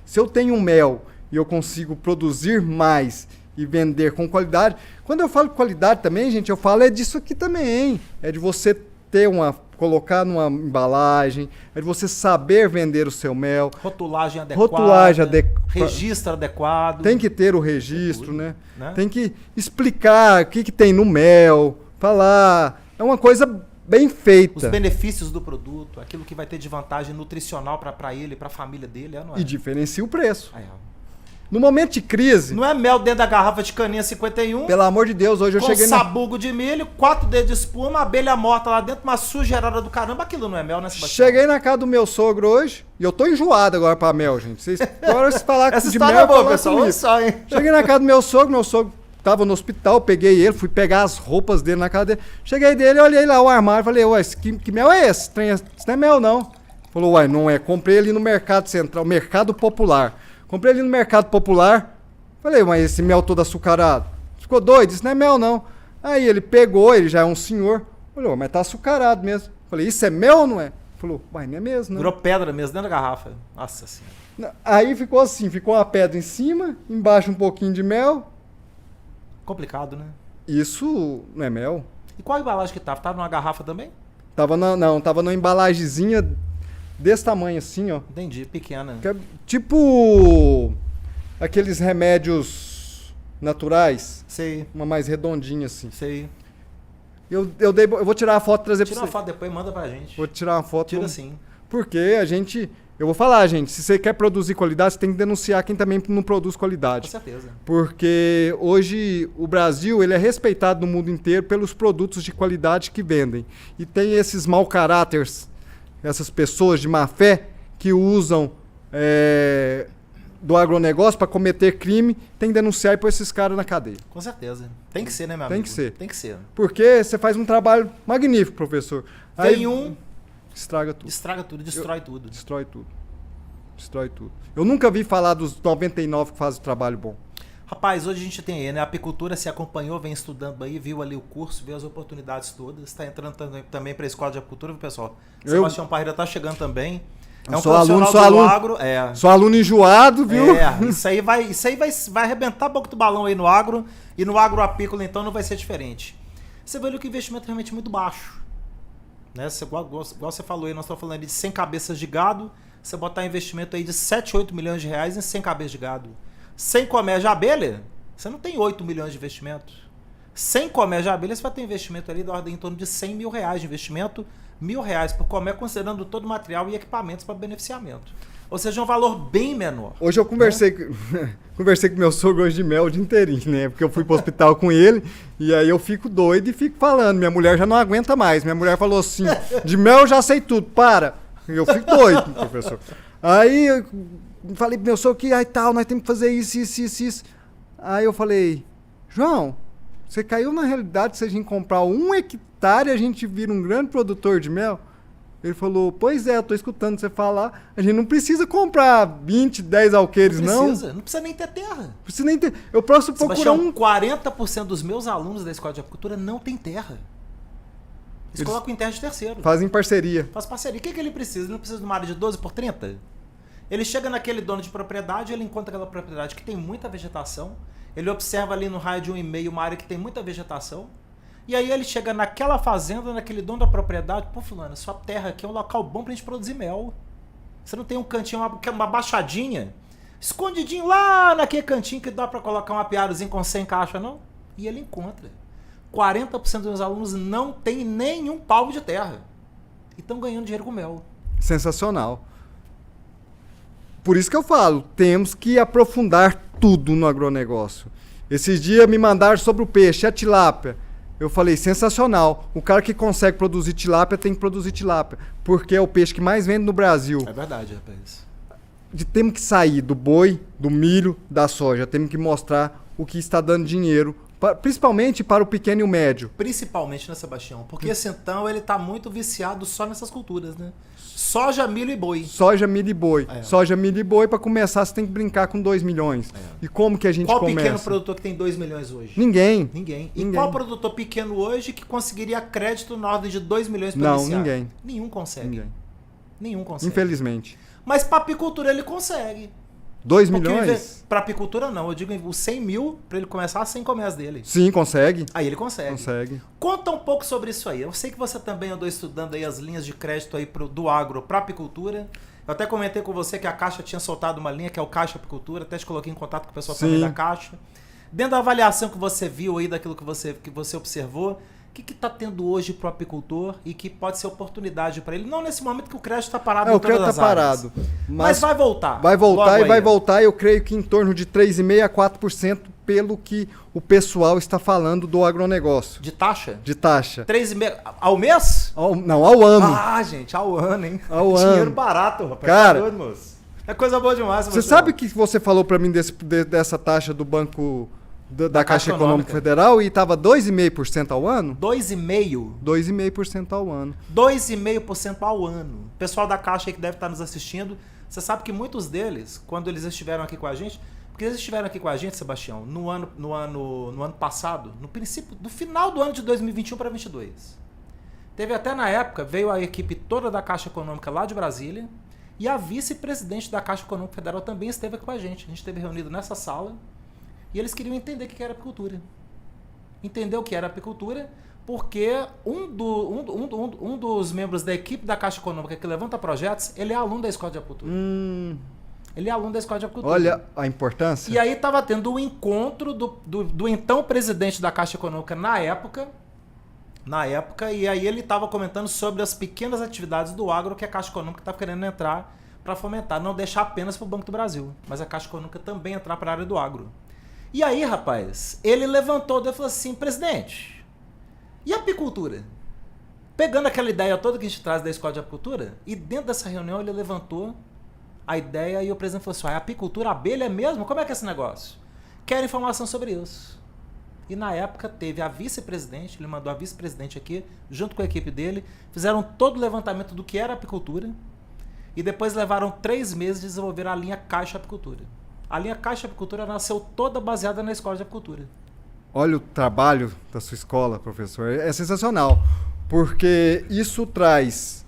Se eu tenho um mel e eu consigo produzir mais e vender com qualidade... Quando eu falo qualidade também, gente, eu falo disso aqui também. É de você ter colocar numa embalagem, é de você saber vender o seu mel. Rotulagem adequada. Registro adequado. Tem que ter o registro, né? Tem que explicar o que tem no mel, falar. É uma coisa bem feita. Os benefícios do produto, aquilo que vai ter de vantagem nutricional para ele, para a família dele, não é? E diferencia o preço. No momento de crise... Não é mel dentro da garrafa de caninha 51. Pelo amor de Deus, hoje eu cheguei... Com sabugo de milho, 4 dedos de espuma, abelha morta lá dentro, uma sujeirada do caramba. Aquilo não é mel, né, Sebastião? Cheguei na casa do meu sogro hoje, e eu tô enjoado agora pra mel, gente. Agora vocês falar essa de história mel... É boa, pessoal, olha só, hein? Cheguei na casa do meu sogro tava no hospital, peguei ele, fui pegar as roupas dele na casa dele. Cheguei dele, olhei lá o armário, falei, ué, que mel é esse? Isso não é mel, não. Falou, ué, não é. Comprei ali no Mercado Central, Mercado Popular. Comprei ali no Mercado Popular. Falei, mas esse mel todo açucarado? Ficou doido? Isso não é mel, não. Aí ele pegou, ele já é um senhor. Falou, mas tá açucarado mesmo. Falei, isso é mel ou não é? Falou, mas não é mesmo, não. Virou pedra mesmo, dentro da garrafa. Nossa senhora. Aí ficou assim, ficou uma pedra em cima, embaixo um pouquinho de mel. Complicado, né? Isso não é mel. E qual a embalagem que tava? Tava numa garrafa também? Tava numa embalagenzinha desse tamanho assim, ó. Entendi, pequena. Que é tipo aqueles remédios naturais. Sei. Uma mais redondinha assim. Sei. Eu vou tirar a foto e trazer pra você. Tira uma foto depois e manda pra gente. Vou tirar uma foto. Tira sim. Porque a gente... Eu vou falar, gente, se você quer produzir qualidade, você tem que denunciar quem também não produz qualidade. Com certeza. Porque hoje o Brasil ele é respeitado no mundo inteiro pelos produtos de qualidade que vendem. E tem esses mau caráteres, essas pessoas de má fé que usam do agronegócio para cometer crime, tem que denunciar e pôr esses caras na cadeia. Com certeza. Tem que ser, né, meu amigo? Tem que ser. Tem que ser. Porque você faz um trabalho magnífico, professor. Tem um... Estraga tudo. Estraga tudo, destrói tudo. Destrói tudo. Destrói tudo. Eu nunca vi falar dos 99 que fazem o trabalho bom. Rapaz, hoje a gente tem aí, né? A apicultura se acompanhou, vem estudando aí, viu ali o curso, viu as oportunidades todas. Está entrando também para a escola de apicultura, viu, pessoal? Sebastião Parreira está chegando também. É um sou aluno. Agro. Sou aluno enjoado, viu? Isso aí vai arrebentar a boca do balão aí no agro. E no agro apícola, então, não vai ser diferente. Você vê ali que o investimento é realmente muito baixo. Né? Igual você falou aí, nós estamos falando de 100 cabeças de gado, você botar investimento aí de 7, 8 milhões de reais em 100 cabeças de gado. 100 colmeias de abelha, você não tem 8 milhões de investimento. 100 colmeias de abelha, você vai ter investimento ali da ordem em torno de 100 mil reais de investimento, R$1.000 por colmeia, considerando todo o material e equipamentos para beneficiamento. Ou seja, um valor bem menor. Hoje eu conversei com meu sogro hoje de mel o dia inteirinho, né? Porque eu fui pro hospital com ele e aí eu fico doido e fico falando. Minha mulher já não aguenta mais. Minha mulher falou assim, de mel eu já sei tudo, para. E eu fico doido, professor. Aí eu falei pro meu sogro que, tal, nós temos que fazer isso. Aí eu falei, João, você caiu na realidade se a gente comprar 1 hectare a gente vira um grande produtor de mel? Ele falou, pois é, eu tô escutando você falar, a gente não precisa comprar 20, 10 alqueires, não. Não precisa nem ter terra. Precisa nem ter. Eu posso procurar 40% dos meus alunos da escola de apicultura não tem terra. Eles colocam em terra de terceiro. Fazem parceria. Faz parceria. O que ele precisa? Ele não precisa de uma área de 12 por 30? Ele chega naquele dono de propriedade, ele encontra aquela propriedade que tem muita vegetação, ele observa ali no raio de 1,5 uma área que tem muita vegetação, e aí ele chega naquela fazenda, naquele dono da propriedade, pô, fulano, sua terra aqui é um local bom pra gente produzir mel. Você não tem um cantinho, uma baixadinha, escondidinho lá naquele cantinho que dá pra colocar um apiáriozinho com 100 caixas, não? E ele encontra. 40% dos alunos não tem nenhum palmo de terra. E estão ganhando dinheiro com mel. Sensacional. Por isso que eu falo, temos que aprofundar tudo no agronegócio. Esses dias me mandaram sobre o peixe, a tilápia. Eu falei, sensacional. O cara que consegue produzir tilápia tem que produzir tilápia. Porque é o peixe que mais vende no Brasil. É verdade, rapaz. Temos que sair do boi, do milho, da soja. Temos que mostrar o que está dando dinheiro, principalmente para o pequeno e o médio. Principalmente, né, Sebastião? Porque esse então ele está muito viciado só nessas culturas, né? Soja, milho e boi. Soja, milho e boi. Soja, milho e boi, para começar, você tem que brincar com 2 milhões. E como que a gente começa? Qual pequeno produtor que tem 2 milhões hoje? Ninguém. E qual produtor pequeno hoje que conseguiria crédito na ordem de 2 milhões para iniciar? Não, ninguém. Nenhum consegue. Nenhum consegue. Infelizmente. Mas para apicultura ele consegue. 2 milhões? Para apicultura não, eu digo os 100 mil para ele começar sem comércio dele. Sim, consegue. Aí ele consegue. Consegue. Conta um pouco sobre isso aí. Eu sei que você também andou estudando aí as linhas de crédito aí do agro para apicultura. Eu até comentei com você que a Caixa tinha soltado uma linha que é o Caixa Apicultura, até te coloquei em contato com o pessoal também da Caixa. Dentro da avaliação que você viu aí, daquilo que você observou, o que está tendo hoje para o apicultor e que pode ser oportunidade para ele? Não nesse momento que o crédito está parado em todas as áreas. Mas vai voltar. Vai voltar e vai voltar. Eu creio que em torno de 3,5% a 4% pelo que o pessoal está falando do agronegócio. De taxa? De taxa. 3,5% ao mês? Não, ao ano. Ah, gente, ao ano, hein? Ao Dinheiro ano. barato, rapaz. Cara, tá doido, moço. É coisa boa demais. Você sabe o que você falou para mim dessa taxa do Banco... Da Caixa Econômica Federal e estava 2,5% ao ano? 2,5%? 2,5% ao ano. 2,5% ao ano. O pessoal da Caixa aí que deve estar nos assistindo, você sabe que muitos deles, quando eles estiveram aqui com a gente, porque eles estiveram aqui com a gente, Sebastião, no ano passado, no final do ano de 2021 para 2022. Teve até na época, veio a equipe toda da Caixa Econômica lá de Brasília e a vice-presidente da Caixa Econômica Federal também esteve aqui com a gente. A gente esteve reunido nessa sala. E eles queriam entender o que era apicultura. Entender o que era apicultura, porque um dos membros da equipe da Caixa Econômica que levanta projetos, ele é aluno da Escola de Apicultura. Ele é aluno da Escola de Apicultura. Olha a importância. E aí estava tendo o encontro do então presidente da Caixa Econômica na época, e aí ele estava comentando sobre as pequenas atividades do agro que a Caixa Econômica estava querendo entrar para fomentar, não deixar apenas para o Banco do Brasil, mas a Caixa Econômica também entrar para a área do agro. E aí, rapaz, ele levantou e falou assim, presidente, e a apicultura? Pegando aquela ideia toda que a gente traz da Escola de Apicultura, e dentro dessa reunião ele levantou a ideia e o presidente falou assim, a apicultura, a abelha mesmo? Como é que é esse negócio? Quero informação sobre isso. E na época teve a vice-presidente, ele mandou a vice-presidente aqui, junto com a equipe dele, fizeram todo o levantamento do que era apicultura, e depois levaram 3 meses de desenvolver a linha Caixa Apicultura. A linha Caixa Apicultura nasceu toda baseada na Escola de Apicultura. Olha o trabalho da sua escola, professor. É sensacional, porque isso traz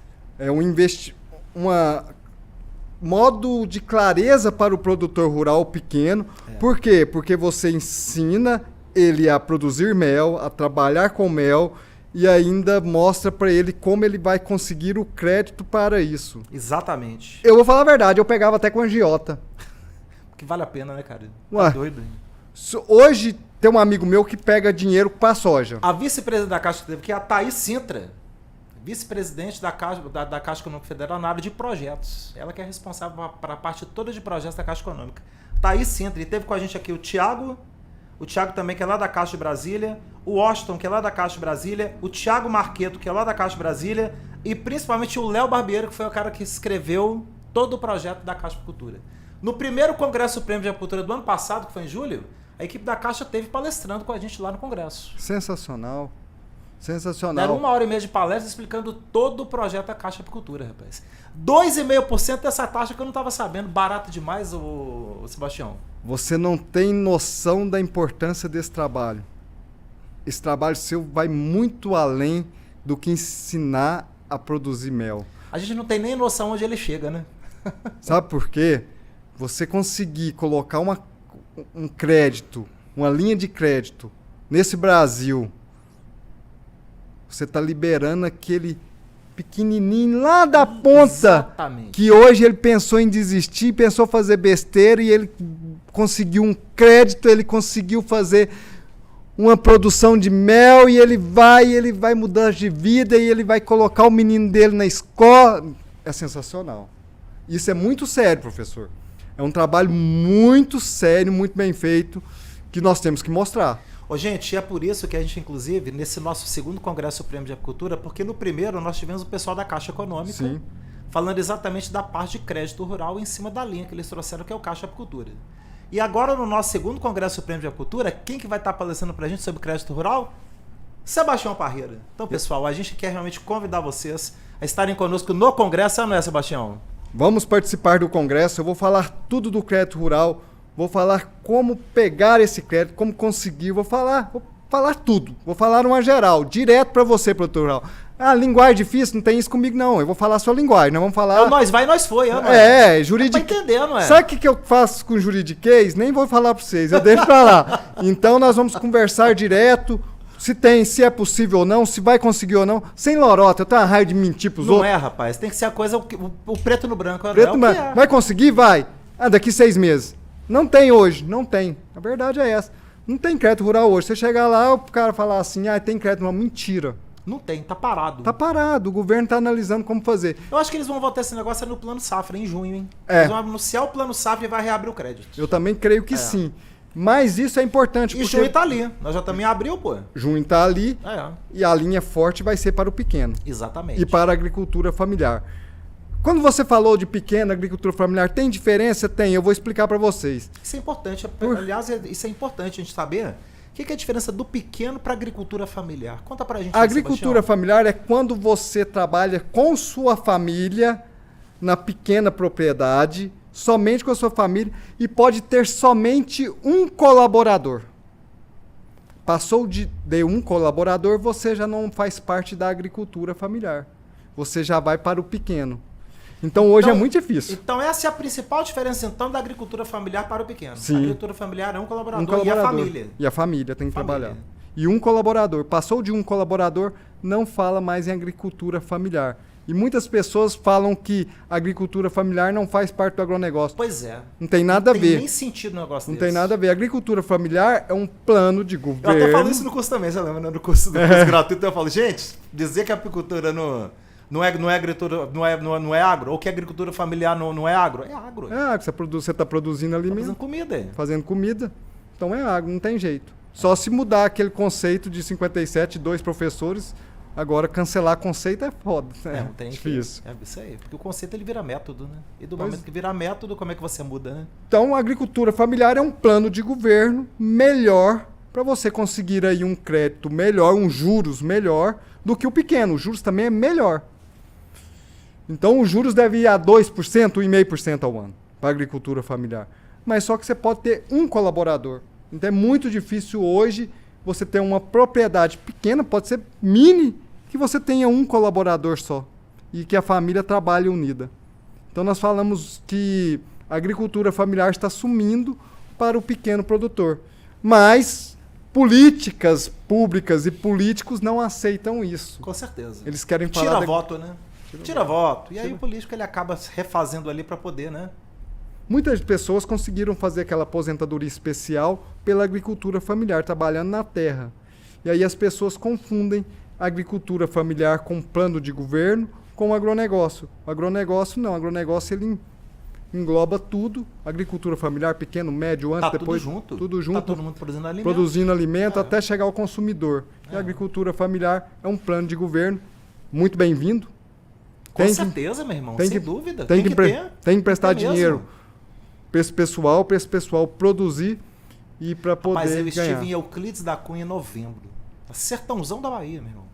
modo de clareza para o produtor rural pequeno. Por quê? Porque você ensina ele a produzir mel, a trabalhar com mel e ainda mostra para ele como ele vai conseguir o crédito para isso. Exatamente. Eu vou falar a verdade, eu pegava até com agiota. Que vale a pena, né, cara? Tá doido, hein? Hoje tem um amigo meu que pega dinheiro para soja. A vice-presidente da Caixa teve que é a Thaís Sintra, vice-presidente da Caixa Econômica Federal na área de projetos. Ela que é responsável para a parte toda de projetos da Caixa Econômica. Thaís Sintra. E teve com a gente aqui o Thiago também, que é lá da Caixa de Brasília, o Washington, que é lá da Caixa de Brasília, o Thiago Marqueto, que é lá da Caixa de Brasília, e principalmente o Léo Barbeiro, que foi o cara que escreveu todo o projeto da Caixa Apicultura. No primeiro Congresso Supremo de Apicultura do ano passado, que foi em julho, a equipe da Caixa teve palestrando com a gente lá no Congresso. Sensacional. Sensacional. Deram 1h30 de palestra explicando todo o projeto da Caixa Apicultura, rapaz. 2,5% dessa taxa que eu não estava sabendo. Barato demais, o Sebastião. Você não tem noção da importância desse trabalho. Esse trabalho seu vai muito além do que ensinar a produzir mel. A gente não tem nem noção onde ele chega, né? Sabe por quê? Você conseguir colocar um crédito, uma linha de crédito nesse Brasil, você está liberando aquele pequenininho lá da ponta. Exatamente. Que hoje ele pensou em desistir, pensou fazer besteira e ele conseguiu um crédito, ele conseguiu fazer uma produção de mel e ele vai mudar de vida e ele vai colocar o menino dele na escola. É sensacional. Isso é muito sério, professor. É um trabalho muito sério, muito bem feito, que nós temos que mostrar. Ô, gente, é por isso que a gente, inclusive, nesse nosso segundo Congresso Supremo de Apicultura, porque no primeiro nós tivemos o pessoal da Caixa Econômica, Sim, falando exatamente da parte de crédito rural em cima da linha que eles trouxeram, que é o Caixa Apicultura. E agora, no nosso segundo Congresso Supremo de Apicultura, quem que vai estar palestrando pra gente sobre crédito rural? Sebastião Parreira. Então, pessoal, a gente quer realmente convidar vocês a estarem conosco no Congresso, não é, Sebastião? vamos participar do Congresso, eu vou falar tudo do crédito rural, vou falar como pegar esse crédito, como conseguir, vou falar tudo, vou falar uma geral, direto para você, produtor rural. Ah, linguagem difícil, não tem isso comigo não, eu vou falar a sua linguagem, nós vamos falar... Nós vai, nós foi, juridiquês. Tá entendendo, Sabe o que eu faço com juridiquês? Nem vou falar para vocês, eu deixo para lá. Então nós vamos conversar direto, se é possível ou não, se vai conseguir ou não, sem lorota, eu tenho uma raiva de mentir pros outros. Não é, rapaz, tem que ser a coisa, o preto no branco. Preto, vai conseguir? Vai. Ah, daqui 6 meses. Não tem hoje, não tem. A verdade é essa. Não tem crédito rural hoje. Você chegar lá, o cara falar assim, tem crédito rural. Mentira. Não tem, tá parado. Tá parado, o governo tá analisando como fazer. Eu acho que eles vão voltar esse negócio no Plano Safra, em junho, hein? Eles vão anunciar o Plano Safra e vai reabrir o crédito. Eu também creio que sim. Mas isso é importante. E junho tá ali. Nós já também abriu, pô. Junho tá ali e a linha forte vai ser para o pequeno. Exatamente. E para a agricultura familiar. Quando você falou de pequena agricultura familiar, tem diferença? Tem, eu vou explicar para vocês. Isso é importante. Aliás, isso é importante a gente saber. O que é a diferença do pequeno para a agricultura familiar? Conta pra gente. A agricultura familiar é quando você trabalha com sua família na pequena propriedade, somente com a sua família, e pode ter somente um colaborador. Passou de um colaborador, você já não faz parte da agricultura familiar. Você já vai para o pequeno. Então hoje é muito difícil. Então essa é a principal diferença então da agricultura familiar para o pequeno. Sim. A agricultura familiar é um colaborador e a família. E a família tem que trabalhar. E um colaborador. Passou de um colaborador, não fala mais em agricultura familiar. E muitas pessoas falam que a agricultura familiar não faz parte do agronegócio. Pois é. Não tem nada a ver. Não tem nem sentido no negócio desse. Não tem nada a ver. A agricultura familiar é um plano de governo. Eu até falo isso no curso também, você lembra? No curso gratuito eu falo, gente, dizer que a apicultura não é agro, ou que a agricultura familiar não é agro. É agro. É agro, você está produzindo alimento. Fazendo comida. Fazendo comida. Então é agro, não tem jeito. Só se mudar aquele conceito de 57, 2 professores, agora cancelar conceito é foda. Não tem difícil. Isso aí, porque o conceito ele vira método, né? E do momento que vira método, como é que você muda, né? Então a agricultura familiar é um plano de governo melhor para você conseguir aí um crédito melhor, um juros melhor do que o pequeno. O juros também é melhor. Então os juros devem ir a 2%, 1,5% ao ano para a agricultura familiar. Mas só que você pode ter um colaborador. Então é muito difícil hoje você ter uma propriedade pequena, pode ser mini, que você tenha um colaborador só e que a família trabalhe unida. Então nós falamos que a agricultura familiar está sumindo para o pequeno produtor. Mas políticas públicas e políticos não aceitam isso. Com certeza. Eles querem falar... Tira voto, né? Tira voto. E aí o político ele acaba refazendo ali para poder, né? Muitas pessoas conseguiram fazer aquela aposentadoria especial pela agricultura familiar, trabalhando na terra. E aí as pessoas confundem a agricultura familiar com plano de governo com o agronegócio. O agronegócio não, o agronegócio ele engloba tudo. Agricultura familiar, pequeno, médio, antes, depois... Tudo junto. Tá todo mundo produzindo alimento. Produzindo alimento até chegar ao consumidor. E a agricultura familiar é um plano de governo muito bem-vindo. Com certeza, meu irmão, sem dúvida. Tem que prestar dinheiro para esse pessoal produzir e para poder ganhar. Mas eu estive em Euclides da Cunha em novembro. Sertãozão da Bahia, meu irmão.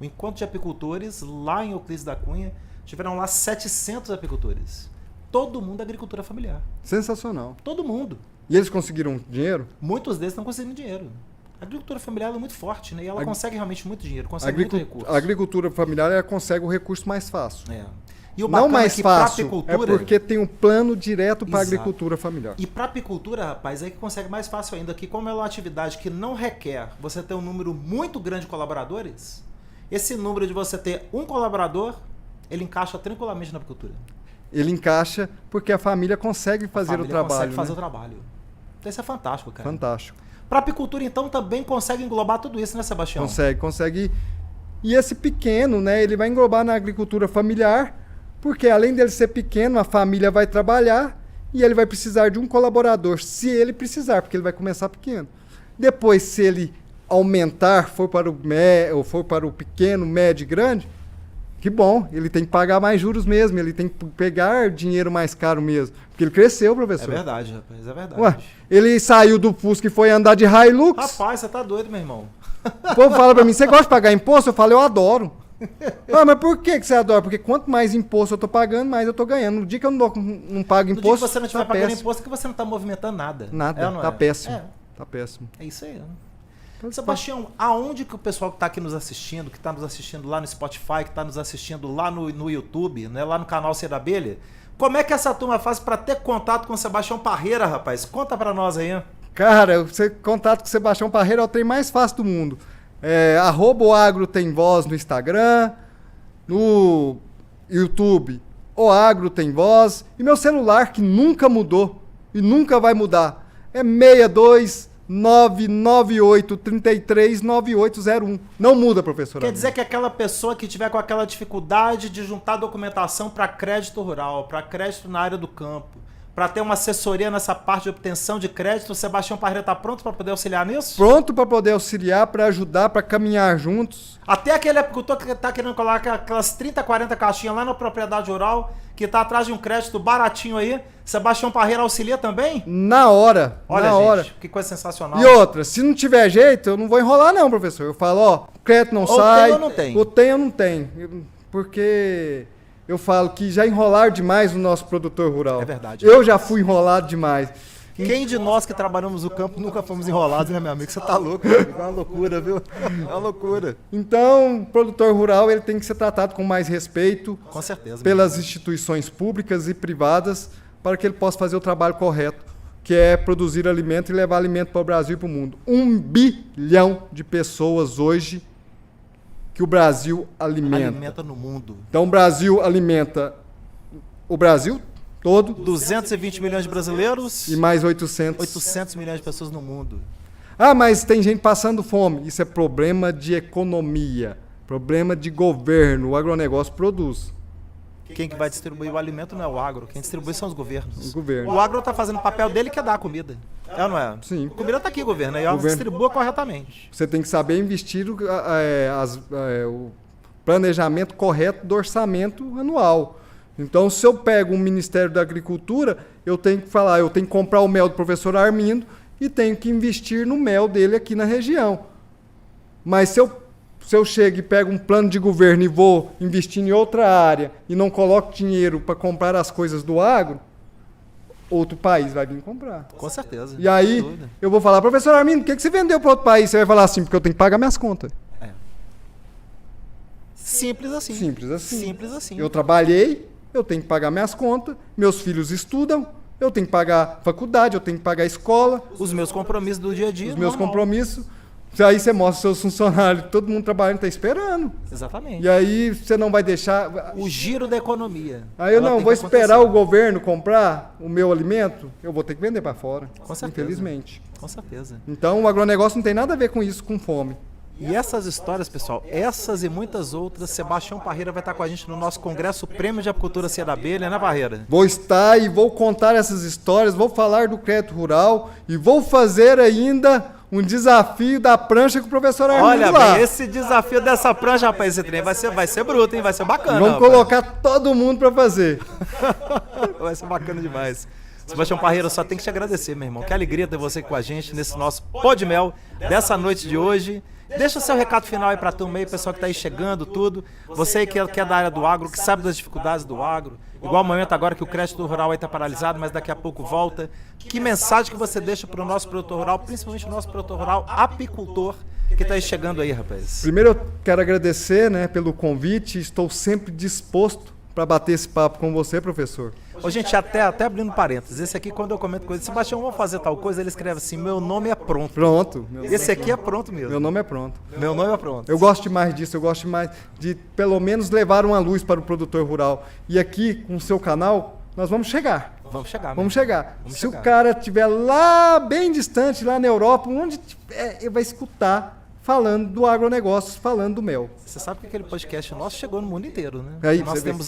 O encontro de apicultores lá em Euclides da Cunha. Tiveram lá 700 apicultores. Todo mundo agricultura familiar. Sensacional. Todo mundo. E eles conseguiram dinheiro? Muitos deles estão conseguindo dinheiro. A agricultura familiar é muito forte, né? E ela consegue realmente muito dinheiro, consegue muito recurso. A agricultura familiar ela consegue o recurso mais fácil. E o não mais é que fácil, apicultura, é porque tem um plano direto para a Exato. agricultura familiar. E para apicultura, rapaz, é que consegue mais fácil ainda, que como é uma atividade que não requer você ter um número muito grande de colaboradores, esse número de você ter um colaborador, ele encaixa tranquilamente na apicultura. Ele encaixa porque a família consegue fazer o trabalho. Consegue fazer o trabalho. Então isso é fantástico, cara. Fantástico. Para apicultura, então, também consegue englobar tudo isso, né, Sebastião? Consegue. E esse pequeno, né, ele vai englobar na agricultura familiar, porque além dele ser pequeno, a família vai trabalhar e ele vai precisar de um colaborador, se ele precisar, porque ele vai começar pequeno. Depois, se ele aumentar, for para o pequeno, médio e grande, que bom, ele tem que pagar mais juros mesmo, ele tem que pegar dinheiro mais caro mesmo, porque ele cresceu, professor. É verdade, rapaz, é verdade. Ué, ele saiu do Fusca e foi andar de Hilux. Rapaz, você tá doido, meu irmão. O povo fala pra mim, você gosta de pagar imposto? Eu falo, eu adoro. Ah, mas por que você adora? Porque quanto mais imposto eu tô pagando, mais eu tô ganhando. No dia que eu não pago imposto, no dia que você não estiver tá pagando péssimo. imposto, é que você não tá movimentando nada. Nada, não tá é? péssimo. Tá péssimo. É isso aí, né? Sebastião, aonde que o pessoal que está aqui nos assistindo, que está nos assistindo lá no Spotify, que está nos assistindo lá no YouTube, né, lá no canal Ser da Abelha, como é que essa turma faz para ter contato com o Sebastião Parreira, rapaz? Conta para nós aí. Cara, você contato com o Sebastião Parreira é o trem mais fácil do mundo. @oagrotemvoz no Instagram, no YouTube, o Agro Tem Voz, e meu celular que nunca mudou e nunca vai mudar. É 62998339801. Não muda, professor. Quer dizer que aquela pessoa que tiver com aquela dificuldade de juntar documentação para crédito rural, para crédito na área do campo, para ter uma assessoria nessa parte de obtenção de crédito, o Sebastião Parreira está pronto para poder auxiliar nisso? Pronto para poder auxiliar, para ajudar, para caminhar juntos. Até aquele apicultor que está querendo colocar aquelas 30, 40 caixinhas lá na propriedade rural, que está atrás de um crédito baratinho aí, Sebastião Parreira auxilia também? Na hora. Olha, na gente, hora. que coisa sensacional. E outra, se não tiver jeito, eu não vou enrolar não, professor. Eu falo, ó, o crédito não Ou sai. tem ou não tem? Ou tem ou não tem. Porque eu falo que já enrolaram demais o nosso produtor rural. É verdade. Eu já fui enrolado demais. Quem de nós que trabalhamos no campo nunca fomos enrolados, né, meu amigo? Você tá louco, meu amigo? É uma loucura, viu? É uma loucura. Então, o produtor rural ele tem que ser tratado com mais respeito Com certeza. pelas instituições públicas e privadas para que ele possa fazer o trabalho correto, que é produzir alimento e levar alimento para o Brasil e para o mundo. 1 bilhão de pessoas hoje que o Brasil alimenta. Alimenta no mundo. Então, o Brasil alimenta o Brasil todo 220 milhões de brasileiros e mais 800. 800 milhões de pessoas no mundo. Ah, mas tem gente passando fome. Isso é problema de economia, problema de governo. O agronegócio produz. Quem que vai distribuir o alimento não é o agro. Quem distribui são os governos. O governo. O agro está fazendo o papel dele, que é dar a comida. É ou não é? Sim. A comida está aqui, governo. E ela Governo. distribua corretamente. Você tem que saber investir o planejamento correto do orçamento anual. Então, se eu pego um Ministério da Agricultura, eu tenho que falar, eu tenho que comprar o mel do professor Armindo e tenho que investir no mel dele aqui na região. Mas se eu chego e pego um plano de governo e vou investir em outra área e não coloco dinheiro para comprar as coisas do agro, outro país vai vir comprar. Com certeza. E aí, Sem dúvida. eu vou falar, professor Armindo, por que você vendeu para outro país? Você vai falar assim, porque eu tenho que pagar minhas contas. Simples assim. Simples assim. Simples assim. Eu trabalhei, eu tenho que pagar minhas contas, meus filhos estudam, eu tenho que pagar faculdade, eu tenho que pagar escola, Os meus compromissos do dia a dia. os meus normal. compromissos. Aí você mostra seus funcionários, todo mundo trabalhando, está esperando. Exatamente. E aí você não vai deixar... O giro da economia. Aí eu Ela não tem vou que esperar acontecer. o governo comprar o meu alimento, eu vou ter que vender para fora, Com certeza. infelizmente. Com certeza. Então o agronegócio não tem nada a ver com isso, com fome. E essas histórias, pessoal, essas e muitas outras, Sebastião Parreira vai estar com a gente no nosso Congresso Prêmio de Apicultura Ser da Abelha, né, Parreira? Vou estar e vou contar essas histórias, vou falar do crédito rural e vou fazer ainda um desafio da prancha com o professor Armindo Olha, lá. bem, esse desafio dessa prancha, rapaz, esse trem vai ser bruto, hein? Vai ser bacana. Vamos rapaz. colocar todo mundo para fazer. Vai ser bacana demais. Sebastião Parreira, só tem que te agradecer, meu irmão. Que alegria ter você com a gente nesse nosso pó de mel dessa noite de hoje. Deixa o seu recado final aí pra turma aí, pessoal que tá aí chegando, tudo. Você aí que é da área do agro, que sabe das dificuldades do agro. Igual o momento agora que o crédito rural aí tá paralisado, mas daqui a pouco volta. Que mensagem que você deixa pro nosso produtor rural, principalmente o nosso produtor rural apicultor, que tá aí chegando aí, rapaz? Primeiro eu quero agradecer, né, pelo convite, estou sempre disposto para bater esse papo com você, professor. Ô, gente, até abrindo parênteses, esse aqui, quando eu comento coisa, Sebastião, vamos fazer tal coisa, ele escreve assim, meu nome é pronto. Pronto. Esse aqui é pronto mesmo. Meu nome é pronto. Meu nome é pronto. Eu gosto demais disso, eu gosto demais de, pelo menos, levar uma luz para o produtor rural. E aqui, com o seu canal, nós vamos chegar. Vamos chegar. Vamos chegar. Se o cara estiver lá, bem distante, lá na Europa, onde tiver, ele vai escutar falando do agronegócio, falando do mel. Você sabe que aquele podcast nosso chegou no mundo inteiro, né? Aí,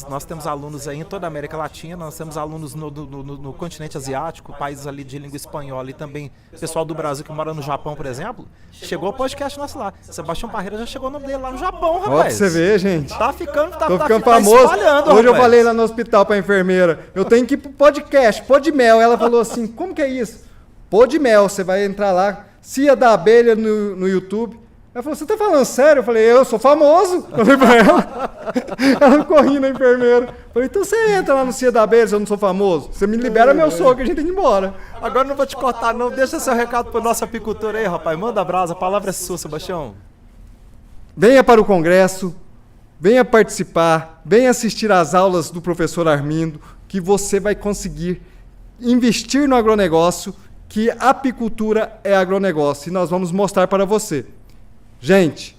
nós temos alunos aí em toda a América Latina, nós temos alunos no continente asiático, países ali de língua espanhola e também pessoal do Brasil que mora no Japão, por exemplo. Chegou o podcast nosso lá. Sebastião Parreira já chegou o nome dele lá no Japão, rapaz. Ó, pra você ver, gente. Tá ficando, Tô ficando famoso. Hoje rapaz. Eu falei lá no hospital pra enfermeira, eu tenho que ir pro podcast, pô de mel. Ela falou assim, como que é isso? Pô de mel, você vai entrar lá, Cia da Abelha no YouTube. Ela falou, você tá falando sério? Eu falei, eu sou famoso. Eu falei pra ela. Ela ficou rindo, a enfermeira. Eu falei, então você entra lá no Cia da Abelha se eu não sou famoso? Você me libera meu sogro, que a gente tem que ir embora. Agora eu não vou te cortar não, deixa seu recado pro nosso apicultor aí, rapaz. Manda brasa, a palavra é sua, Sebastião. Venha para o congresso, venha participar, venha assistir às aulas do professor Armindo, que você vai conseguir investir no agronegócio, que a apicultura é agronegócio. E nós vamos mostrar para você. Gente,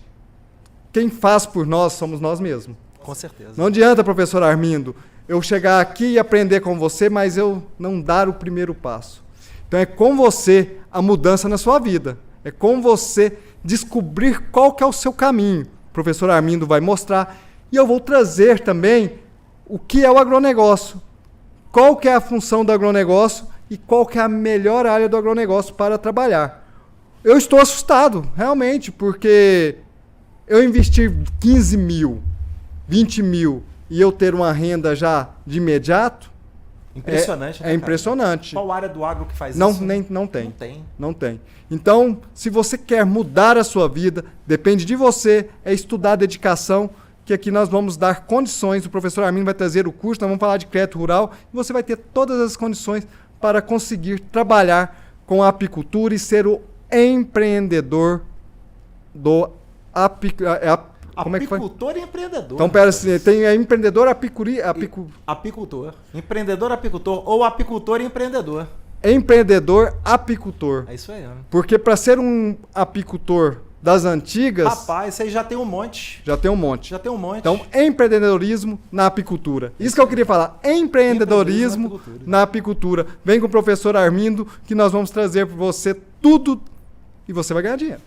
quem faz por nós somos nós mesmos. Com certeza. Não adianta, professor Armindo, eu chegar aqui e aprender com você, mas eu não dar o primeiro passo. Então é com você a mudança na sua vida. É com você descobrir qual que é o seu caminho. O professor Armindo vai mostrar e eu vou trazer também o que é o agronegócio. Qual que é a função do agronegócio e qual que é a melhor área do agronegócio para trabalhar. Eu estou assustado, realmente, porque eu investir 15 mil, 20 mil e eu ter uma renda já de imediato, impressionante, né, é impressionante. Qual área do agro que faz não, isso? Não tem. Então, se você quer mudar a sua vida, depende de você, é estudar dedicação, que aqui nós vamos dar condições, o professor Armindo vai trazer o curso, nós vamos falar de crédito rural, e você vai ter todas as condições para conseguir trabalhar com a apicultura e ser o empreendedor do como é que foi? Apicultor e empreendedor. Então, pera, assim, tem empreendedor, apicultor. Empreendedor, apicultor ou apicultor e empreendedor. Empreendedor, apicultor. É isso aí. Né? Porque para ser um apicultor das antigas... Rapaz, isso aí já tem um monte. Já tem um monte. Então, empreendedorismo na apicultura. Isso que eu queria falar. Empreendedorismo na apicultura. Vem com o professor Armindo, que nós vamos trazer para você tudo e você vai ganhar dinheiro.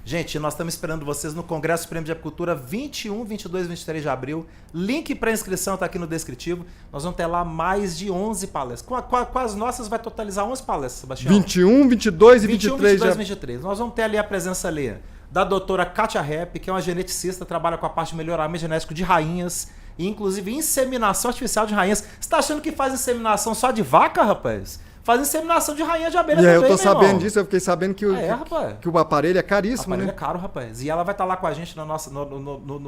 Gente, nós estamos esperando vocês no Congresso Supremo de Apicultura 21, 22 e 23 de abril. Link para inscrição está aqui no descritivo. Nós vamos ter lá mais de 11 palestras. Com as nossas vai totalizar 11 palestras, Sebastião. 21, 22 e 21, 23. 22 e 23. Nós vamos ter ali a presença ali da doutora Kátia Repp, que é uma geneticista, trabalha com a parte de melhoramento genético de rainhas e inclusive inseminação artificial de rainhas. Você está achando que faz inseminação só de vaca, rapaz? Faz inseminação de rainha de abelha também, eu tô sabendo disso, eu fiquei sabendo que, rapaz. Que o aparelho é caríssimo, né? O aparelho é caro, rapaz. E ela vai estar lá com a gente no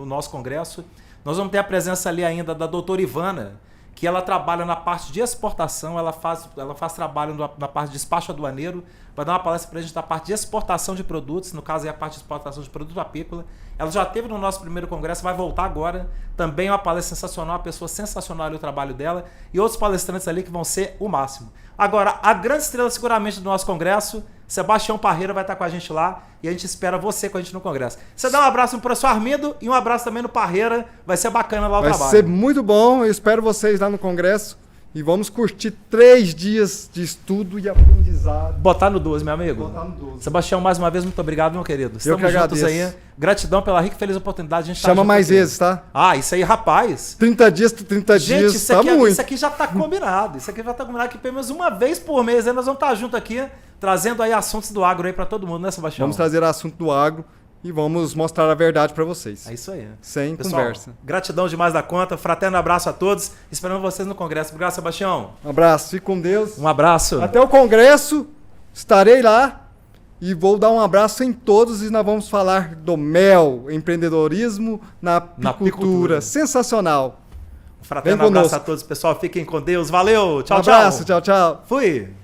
nosso congresso. Nós vamos ter a presença ali ainda da doutora Ivana, que ela trabalha na parte de exportação, ela faz trabalho na parte de despacho aduaneiro, vai dar uma palestra para a gente da parte de exportação de produtos, no caso é a parte de exportação de produto apícola. Ela já esteve no nosso primeiro congresso, vai voltar agora. Também é uma palestra sensacional, uma pessoa sensacional ali o trabalho dela. E outros palestrantes ali que vão ser o máximo. Agora, a grande estrela seguramente do nosso congresso, Sebastião Parreira vai estar com a gente lá e a gente espera você com a gente no congresso. Você dá um abraço no professor Armindo e um abraço também no Parreira, vai ser bacana lá o trabalho. Vai ser muito bom, eu espero vocês lá no congresso e vamos curtir 3 dias de estudo e aprendizado. Botar no 12, meu amigo. Botar no 12. Sebastião, mais uma vez, muito obrigado, meu querido. Eu que agradeço. Aí. Gratidão pela rica e feliz oportunidade. A gente chama mais vezes, tá? Ah, isso aí, rapaz. 30 dias, gente, tá muito. Isso aqui já tá combinado. Isso aqui já tá combinado que pelo menos uma vez por mês aí nós vamos estar junto aqui, trazendo aí assuntos do agro aí para todo mundo, né, Sebastião? Vamos trazer assunto do agro e vamos mostrar a verdade para vocês. É isso aí. Sem Pessoal, conversa. Gratidão demais da conta. Fraterno abraço a todos. Esperando vocês no congresso. Obrigado, Sebastião. Um abraço. Fique com Deus. Um abraço. Até o congresso. Estarei lá. E vou dar um abraço em todos e nós vamos falar do mel, empreendedorismo na apicultura. Sensacional. Um fraterno abraço a todos, pessoal. Fiquem com Deus. Valeu. Tchau, tchau. Um abraço. Tchau, tchau. Fui.